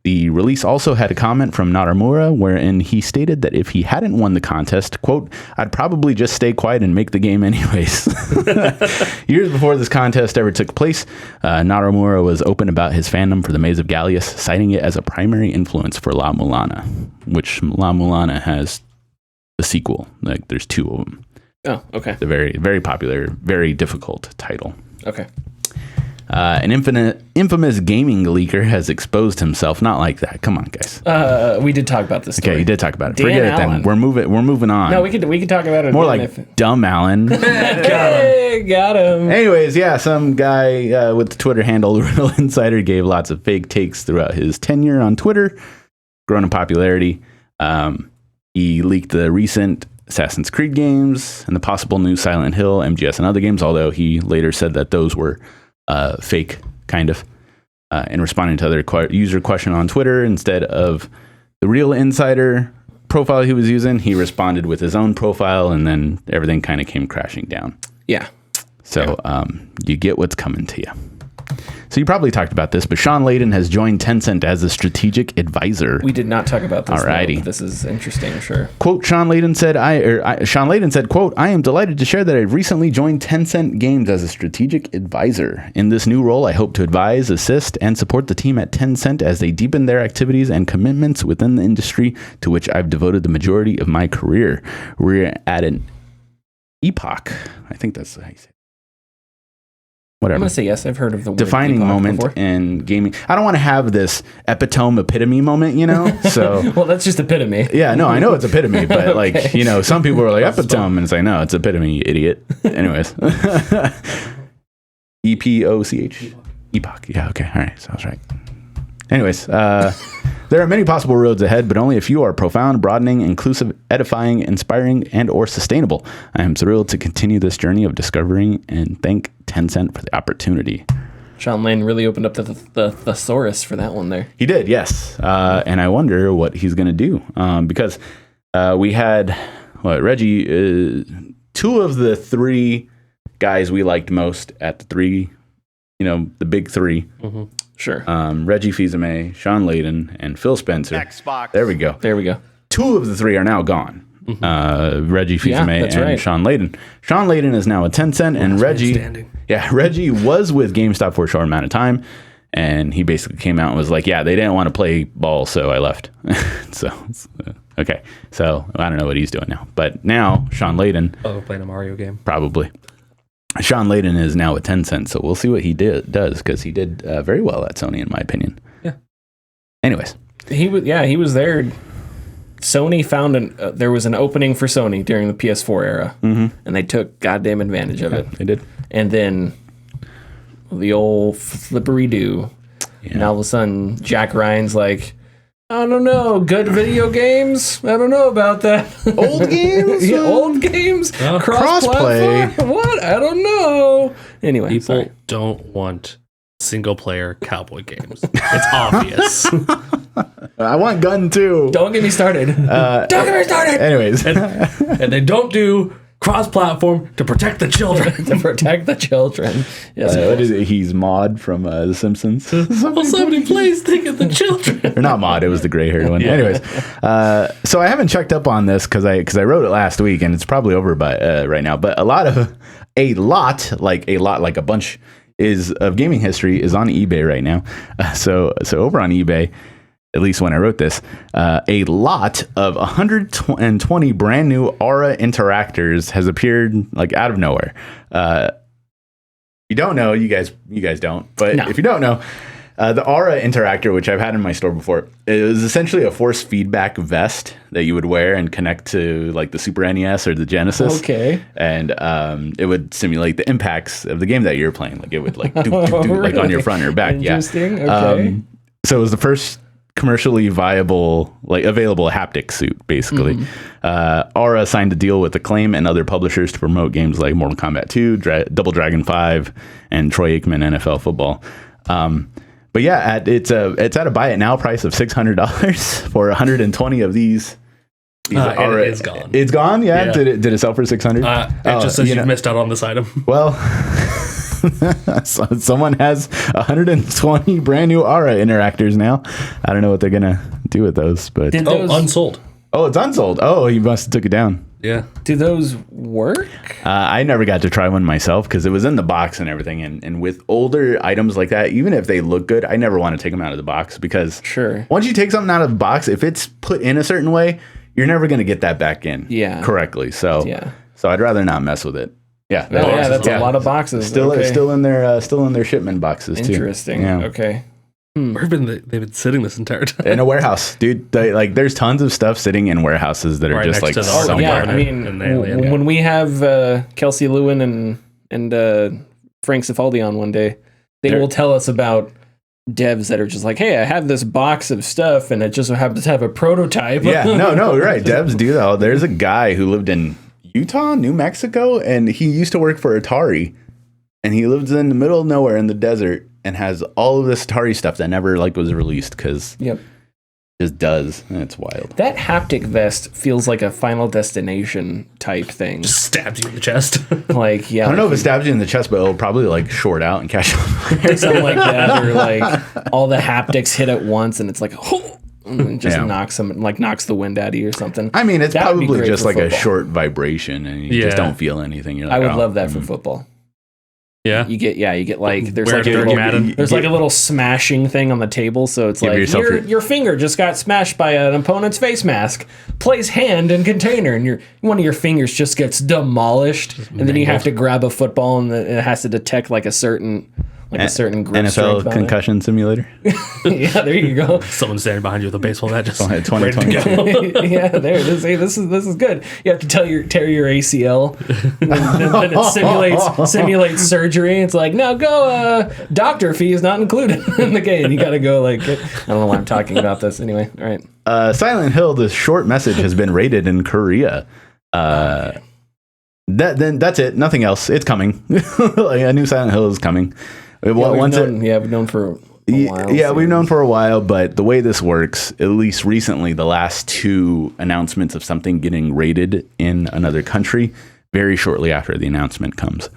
Speaker 2: The release also had a comment from Naramura wherein he stated that if he hadn't won the contest, quote, I'd probably just stay quiet and make the game anyways. Years before this contest ever took place, Naramura was open about his fandom for the Maze of Gallius, citing it as a primary influence for La Mulana, which La Mulana has the sequel. Like there's two of them.
Speaker 1: Oh, okay.
Speaker 2: The very, very popular, very difficult title.
Speaker 1: Okay.
Speaker 2: An infamous gaming leaker has exposed himself. Not like that. Come on, guys.
Speaker 1: We did talk about this story.
Speaker 2: Okay, you did talk about it.
Speaker 1: Dan
Speaker 2: Forget it
Speaker 1: Allen.
Speaker 2: then. We're moving on.
Speaker 1: No, we could talk about it
Speaker 2: More
Speaker 1: again
Speaker 2: like dumb Allen.
Speaker 1: Hey, got him.
Speaker 2: Anyways, yeah, some guy with the Twitter handle Real Insider gave lots of fake takes throughout his tenure on Twitter, growing in popularity. He leaked the recent Assassin's Creed games and the possible new Silent Hill, MGS, and other games, although he later said that those were fake, kind of, in responding to other user question on Twitter. Instead of the Real Insider profile he was using, he responded with his own profile, and then everything kind of came crashing down.
Speaker 1: Yeah.
Speaker 2: So you get what's coming to you. So you probably talked about this, but Sean Layden has joined Tencent as a strategic advisor.
Speaker 1: We did not talk about this.
Speaker 2: Alrighty.
Speaker 1: No, but this is interesting, sure.
Speaker 2: Quote, Sean Layden said, quote, I am delighted to share that I've recently joined Tencent Games as a strategic advisor. In this new role, I hope to advise, assist, and support the team at Tencent as they deepen their activities and commitments within the industry to which I've devoted the majority of my career. We're at an epoch. I think that's how you say it. Whatever.
Speaker 1: I'm going to say yes. I've heard of the word
Speaker 2: Defining
Speaker 1: epoch
Speaker 2: moment
Speaker 1: before.
Speaker 2: in gaming. I don't want to have this epitome moment, So
Speaker 1: Well, that's just epitome.
Speaker 2: yeah, no, I know it's epitome, but
Speaker 1: Okay.
Speaker 2: some people are like epitome, and it's like, no, it's epitome, you idiot. Anyways, EPOCH, epoch. Yeah, okay, all right, sounds right. Anyways, there are many possible roads ahead, but only a few are profound, broadening, inclusive, edifying, inspiring, and or sustainable. I am thrilled to continue this journey of discovering and thank Tencent for the opportunity.
Speaker 1: Sean Lane really opened up the thesaurus for that one there.
Speaker 2: He did, yes. And I wonder what he's going to do because we had Reggie, two of the three guys we liked most at the three, the big three.
Speaker 1: Mm-hmm. Sure.
Speaker 2: Reggie Fils-Aimé, Sean Layden, and Phil Spencer.
Speaker 5: Xbox.
Speaker 2: There we go. Two of the three are now gone. Mm-hmm. Reggie Fils-Aimé and
Speaker 1: right.
Speaker 2: Sean Layden. Sean Layden is now at Tencent, and Reggie was with GameStop for a short amount of time, and he basically came out and was like, yeah, they didn't want to play ball, so I left. Okay. So I don't know what he's doing now. But now, Sean Layden.
Speaker 3: Oh, playing a Mario game.
Speaker 2: Probably. Sean Layden is now at Tencent, so we'll see what he does, because he did very well at Sony, in my opinion.
Speaker 3: Yeah.
Speaker 2: Anyways.
Speaker 1: He was there. Sony found there was an opening for Sony during the PS4 era, and they took goddamn advantage of it.
Speaker 2: They did.
Speaker 1: And then the old flippery-do. And all of a sudden, Jack Ryan's like, I don't know, good video games? I don't know about that.
Speaker 2: Old games?
Speaker 1: Yeah, old games?
Speaker 2: Cross-play.
Speaker 1: Cross-platform? What? I don't know. Anyway,
Speaker 3: People don't want single-player cowboy games. It's obvious.
Speaker 2: I want gun too.
Speaker 1: Don't get me started. Don't get me started.
Speaker 2: Anyways.
Speaker 3: And they don't do cross-platform to protect the children.
Speaker 1: To protect the children. Yes.
Speaker 2: What is it? He's Maud from The Simpsons.
Speaker 3: Well, somebody please think of the children.
Speaker 2: Or not Maud, it was the gray haired one. Anyways, so I haven't checked up on this because I wrote it last week and it's probably over by right now. But a lot like a bunch of gaming history is on eBay right now. So over on eBay, at least when I wrote this, a lot of 120 brand new Aura interactors has appeared like out of nowhere. You don't know, you guys don't, but if you don't know, the Aura interactor, which I've had in my store before, it was essentially a force feedback vest that you would wear and connect to like the Super NES or the Genesis.
Speaker 1: Okay.
Speaker 2: And it would simulate the impacts of the game that you're playing. Like it would like do like on your front or back.
Speaker 1: Interesting.
Speaker 2: Yeah.
Speaker 1: Okay.
Speaker 2: So it was the first commercially viable, like available haptic suit, basically. Aura signed a deal with Acclaim and other publishers to promote games like Mortal Kombat 2, Double Dragon 5, and Troy Aikman NFL Football. But yeah, it's at a buy it now price of $600 for 120 of these.
Speaker 3: Aura, it's gone.
Speaker 2: It's gone. Yeah. Did it sell for $600?
Speaker 3: It just says you've missed out on this item.
Speaker 2: Well, someone has 120 brand new Aura interactors now. I don't know what they're gonna do with those, but
Speaker 3: Unsold.
Speaker 2: Oh, it's unsold. Oh, you must have took it down.
Speaker 3: Yeah.
Speaker 1: Do those work?
Speaker 2: I never got to try one myself because it was in the box and everything. And with older items like that, even if they look good, I never want to take them out of the box because once you take something out of the box, if it's put in a certain way, you're never going to get that back in correctly. So I'd rather not mess with it. Yeah.
Speaker 1: That's a lot of boxes.
Speaker 2: Still in their shipment boxes too.
Speaker 1: Interesting.
Speaker 2: Yeah.
Speaker 1: Okay.
Speaker 3: Where have they've been sitting this entire time?
Speaker 2: In a warehouse, dude. There's tons of stuff sitting in warehouses that are just like somewhere.
Speaker 1: Yeah, I mean, when we have Kelsey Lewin and Frank Cifaldi on one day, they will tell us about devs that are just like, hey, I have this box of stuff and it just happens to have a prototype.
Speaker 2: Yeah, no, right. Devs do that. There's a guy who lived in Utah, New Mexico, and he used to work for Atari, and he lives in the middle of nowhere in the desert and has all of this Atari stuff that never was released because just does, and it's wild.
Speaker 1: That haptic vest feels like a Final Destination type thing.
Speaker 3: Just stabs you in the chest.
Speaker 2: I don't know if it stabs you in the chest, but it'll probably short out and catch on.
Speaker 1: Something like that, or all the haptics hit at once, and it's like, and just knocks the wind out of you or something.
Speaker 2: I mean, it's probably just like a short vibration, and you just don't feel anything. You're like,
Speaker 1: I would love that for football.
Speaker 3: Yeah,
Speaker 1: you get there's like a little smashing thing on the table, so it's like your finger just got smashed by an opponent's face mask. Place hand in container, and one of your fingers just gets demolished, and then you have to grab a football, and it has to detect a certain grip
Speaker 2: NFL
Speaker 1: strength
Speaker 2: concussion simulator.
Speaker 1: Yeah, there you go.
Speaker 3: Someone standing behind you with a baseball bat just
Speaker 2: ready to
Speaker 3: go.
Speaker 1: Yeah, there it is. Hey, this is good. You have to tear your ACL, and then it simulates surgery. It's like, no, go. Doctor fee is not included in the game. You got to go I don't know why I'm talking about this. Anyway, all right.
Speaker 2: Silent Hill, the short message has been rated in Korea. That's it. Nothing else. It's coming. A new Silent Hill is coming.
Speaker 1: We've known for a while.
Speaker 2: Yeah, we've known for a while, but the way this works, at least recently, the last two announcements of something getting rated in another country, very shortly after the announcement comes.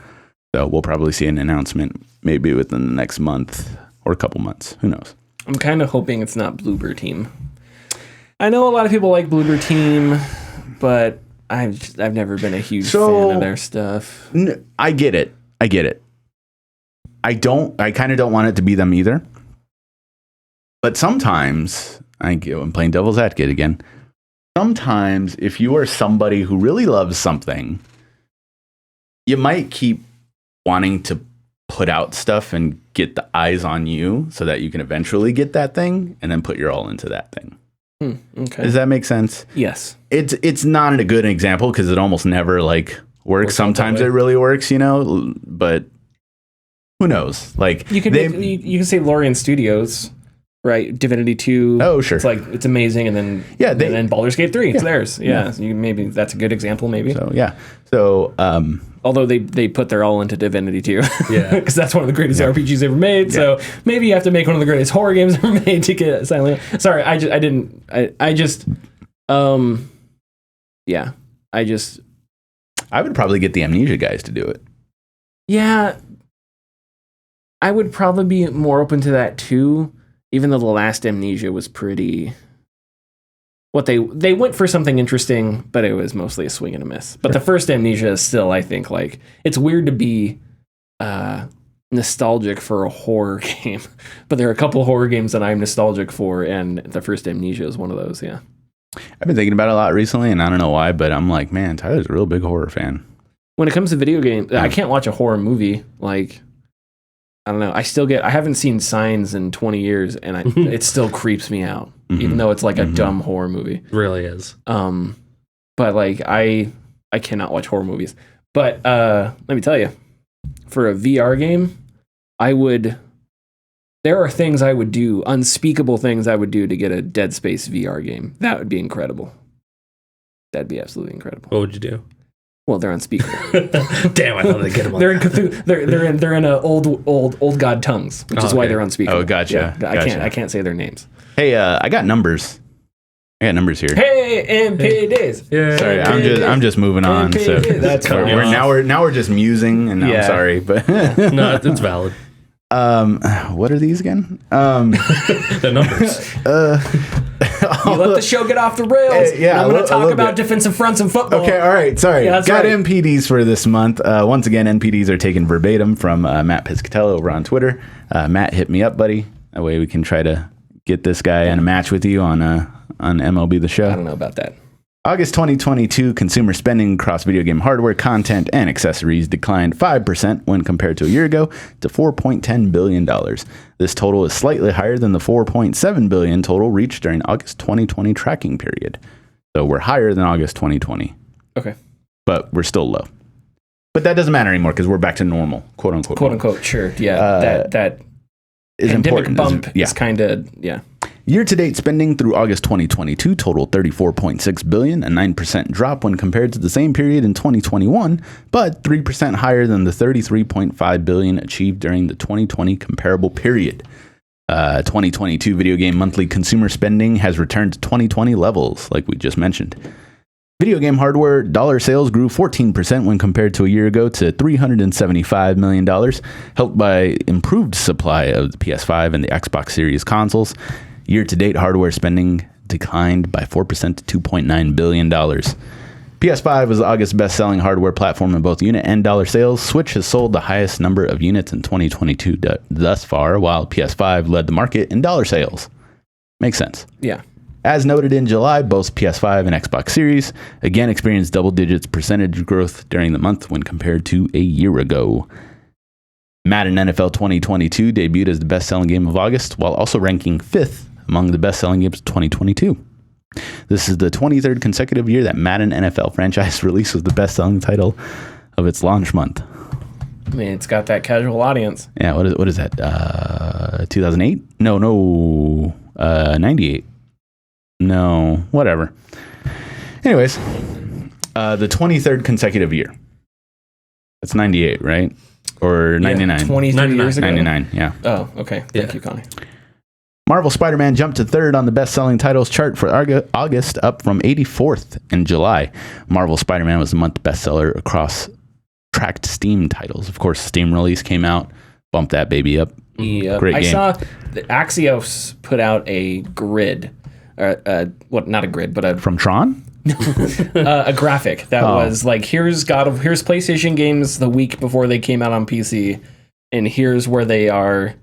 Speaker 2: So we'll probably see an announcement maybe within the next month or a couple months. Who knows?
Speaker 1: I'm kind of hoping it's not Bloober Team. I know a lot of people like Bloober Team, but I've never been a huge fan of their stuff.
Speaker 2: I get it. I kind of don't want it to be them either. But sometimes, I'm playing devil's advocate again. Sometimes, if you are somebody who really loves something, you might keep wanting to put out stuff and get the eyes on you so that you can eventually get that thing and then put your all into that thing.
Speaker 1: Okay.
Speaker 2: Does that make sense?
Speaker 1: Yes.
Speaker 2: It's not a good example because it almost never works. Sometimes it really works, but who knows? Like
Speaker 1: You can say Lorien Studios, right? Divinity 2.
Speaker 2: Oh, sure.
Speaker 1: It's like it's amazing, and then and then Baldur's Gate 3. It's theirs. Yeah. So maybe that's a good example. Maybe.
Speaker 2: So yeah. So
Speaker 1: although they put their all into Divinity 2.
Speaker 3: Yeah.
Speaker 1: Because that's one of the greatest RPGs ever made. Yeah. So maybe you have to make one of the greatest horror games ever made to get Silent Hill. Sorry, I
Speaker 2: would probably get the Amnesia guys to do it.
Speaker 1: Yeah. I would probably be more open to that too, even though the last Amnesia was pretty... They went for something interesting, but it was mostly a swing and a miss. But the first Amnesia is still, I think, like... It's weird to be nostalgic for a horror game, but there are a couple horror games that I'm nostalgic for, and the first Amnesia is one of those, yeah.
Speaker 2: I've been thinking about it a lot recently, and I don't know why, but I'm like, man, Tyler's a real big horror fan.
Speaker 1: When it comes to video games, I can't watch a horror movie, like... I don't know. I haven't seen Signs in 20 years, and it still creeps me out, even though it's like a dumb horror movie.
Speaker 3: It really is.
Speaker 1: But like I cannot watch horror movies. But let me tell you, for a VR game, there are things I would do, unspeakable things I would do to get a Dead Space VR game. That would be incredible. That'd be absolutely incredible.
Speaker 3: What would you do?
Speaker 1: Well, they're unspeakable.
Speaker 3: Damn, I thought I'd get them on
Speaker 1: They're in Cthulhu, they're in old god tongues, which is why they're unspeakable.
Speaker 2: Oh, gotcha.
Speaker 1: Yeah, I can't say their names.
Speaker 2: Hey, I got numbers. I got numbers here.
Speaker 1: Hey, MPDs.
Speaker 3: Yeah.
Speaker 2: Sorry, I'm just moving on. So
Speaker 1: that's fine.
Speaker 2: now we're just musing, and I'm sorry, but
Speaker 3: No, it's valid.
Speaker 2: What are these again?
Speaker 3: The numbers.
Speaker 1: You let the show get off the rails.
Speaker 2: Yeah,
Speaker 1: I'm going to talk about defensive fronts in football.
Speaker 2: Okay, all right. Sorry.
Speaker 1: Yeah,
Speaker 2: got
Speaker 1: right.
Speaker 2: NPDs for this month. Once again, NPDs are taken verbatim from Matt Piscatello over on Twitter. Matt, hit me up, buddy. That way we can try to get this guy in a match with you on MLB The Show.
Speaker 1: I don't know about that.
Speaker 2: August 2022 consumer spending across video game hardware, content, and accessories declined 5% when compared to a year ago to $4.10 billion. This total is slightly higher than the $4.7 billion total reached during August 2020 tracking period. So we're higher than August 2020.
Speaker 1: Okay.
Speaker 2: But we're still low. But that doesn't matter anymore because we're back to normal, quote unquote.
Speaker 1: Quote unquote, sure. Yeah. That
Speaker 2: is
Speaker 1: pandemic
Speaker 2: important.
Speaker 1: bump is kind of, yeah.
Speaker 2: Year-to-date spending through August 2022 totaled $34.6 billion, a 9% drop when compared to the same period in 2021, but 3% higher than the $33.5 billion achieved during the 2020 comparable period. 2022 video game monthly consumer spending has returned to 2020 levels, like we just mentioned. Video game hardware dollar sales grew 14% when compared to a year ago to $375 million, helped by improved supply of the PS5 and the Xbox Series consoles. Year-to-date hardware spending declined by 4% to $2.9 billion. PS5 was the August best-selling hardware platform in both unit and dollar sales. Switch has sold the highest number of units in 2022 thus far, while PS5 led the market in dollar sales. Makes sense.
Speaker 1: Yeah.
Speaker 2: As noted in July, both PS5 and Xbox Series again experienced double-digits percentage growth during the month when compared to a year ago. Madden NFL 2022 debuted as the best-selling game of August, while also ranking 5th among the best-selling games of 2022. This is the 23rd consecutive year that Madden NFL franchise release was the best-selling title of its launch month.
Speaker 1: I mean, it's got that casual audience.
Speaker 2: Yeah, what is that? 2008? No, 98. No, whatever. Anyways, the 23rd consecutive year. That's 98, right? Or 99?
Speaker 1: Yeah, 23 years ago?
Speaker 2: 99, yeah.
Speaker 1: Oh, okay. Thank you, Connie.
Speaker 2: Marvel Spider-Man jumped to 3rd on the best-selling titles chart for August, up from 84th in July. Marvel Spider-Man was the month bestseller across tracked Steam titles. Of course, Steam release came out, bumped that baby up.
Speaker 1: Yeah,
Speaker 2: Great game.
Speaker 1: I saw the Axios put out a grid. Not a grid, but
Speaker 2: From Tron?
Speaker 1: a graphic that was like, here's PlayStation games the week before they came out on PC, and here's where they are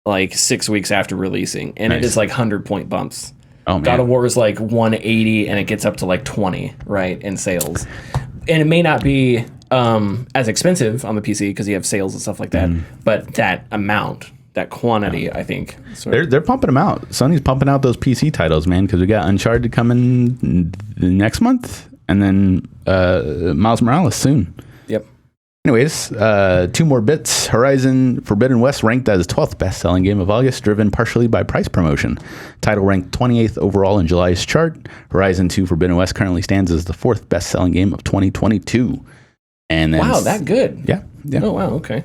Speaker 1: like 6 weeks after releasing, and
Speaker 2: Nice.
Speaker 1: it is like 100-point bumps.
Speaker 2: Oh, man.
Speaker 1: God of War is like 180, and it gets up to like 20, right, in sales. And it may not be as expensive on the PC because you have sales and stuff like that, but that amount, that quantity, I think.
Speaker 2: They're pumping them out. Sony's pumping out those PC titles, man, because we got Uncharted coming next month, and then Miles Morales soon.
Speaker 1: Yep.
Speaker 2: Anyways, 2 more bits. Horizon Forbidden West ranked as 12th best-selling game of August, driven partially by price promotion. Title ranked 28th overall in July's chart. Horizon 2 Forbidden West currently stands as the 4th best-selling game of 2022. And then
Speaker 1: Wow, that good.
Speaker 2: Yeah.
Speaker 1: Oh, wow, okay.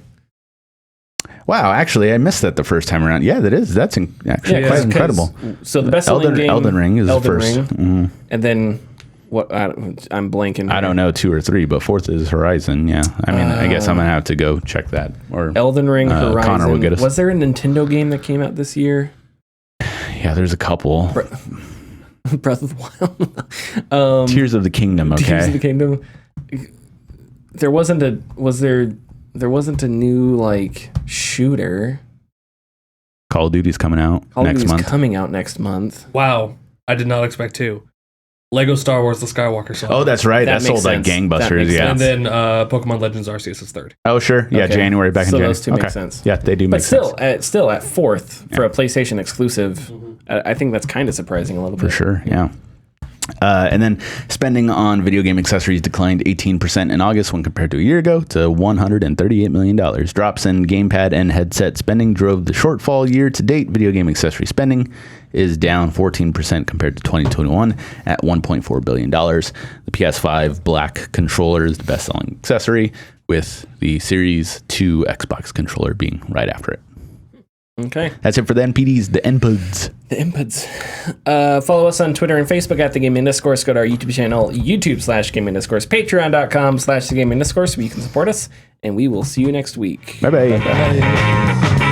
Speaker 2: Wow, actually, I missed that the first time around. Yeah, that is. That's actually quite incredible.
Speaker 1: So the best-selling game...
Speaker 2: Elden Ring is
Speaker 1: Elden
Speaker 2: first.
Speaker 1: Ring,
Speaker 2: Mm-hmm.
Speaker 1: and then... What I'm blanking.
Speaker 2: I don't know 2 or 3, but 4th is Horizon. Yeah, I mean, I guess I'm gonna have to go check that. Or
Speaker 1: Elden Ring, Horizon.
Speaker 2: Connor will get us.
Speaker 1: Was there a Nintendo game that came out this year?
Speaker 2: Yeah, there's a couple.
Speaker 1: Breath of the Wild.
Speaker 2: Tears of the Kingdom. Okay.
Speaker 1: Tears of the Kingdom. There wasn't a. There wasn't a new like shooter.
Speaker 2: Call of Duty's coming out next month.
Speaker 1: Coming out next month.
Speaker 3: Wow, I did not expect 2. Lego Star Wars: The Skywalker Saga.
Speaker 2: Oh, that's right. That sold like gangbusters. Yeah.
Speaker 3: And then Pokemon Legends Arceus is 3rd.
Speaker 2: Oh, sure. Yeah,
Speaker 1: Okay.
Speaker 2: January back in January.
Speaker 1: So those two make sense.
Speaker 2: Yeah, they do make sense.
Speaker 1: But still at 4th for a PlayStation exclusive. I think that's kind of surprising a little bit.
Speaker 2: For sure. Yeah. And then spending on video game accessories declined 18% in August when compared to a year ago to $138 million. Drops in gamepad and headset spending drove the shortfall. Year to date, video game accessory spending is down 14% compared to 2021 at $1.4 billion. The PS5 Black controller is the best-selling accessory, with the Series 2 Xbox controller being right after it.
Speaker 1: Okay.
Speaker 2: That's it for the NPDs, the inputs.
Speaker 1: The inputs. Follow us on Twitter and Facebook at The Gaming Discourse. Go to our YouTube channel, YouTube/Gaming Discourse, Patreon.com/The Gaming Discourse, where you can support us. And we will see you next week.
Speaker 2: Bye-bye.
Speaker 1: Bye-bye.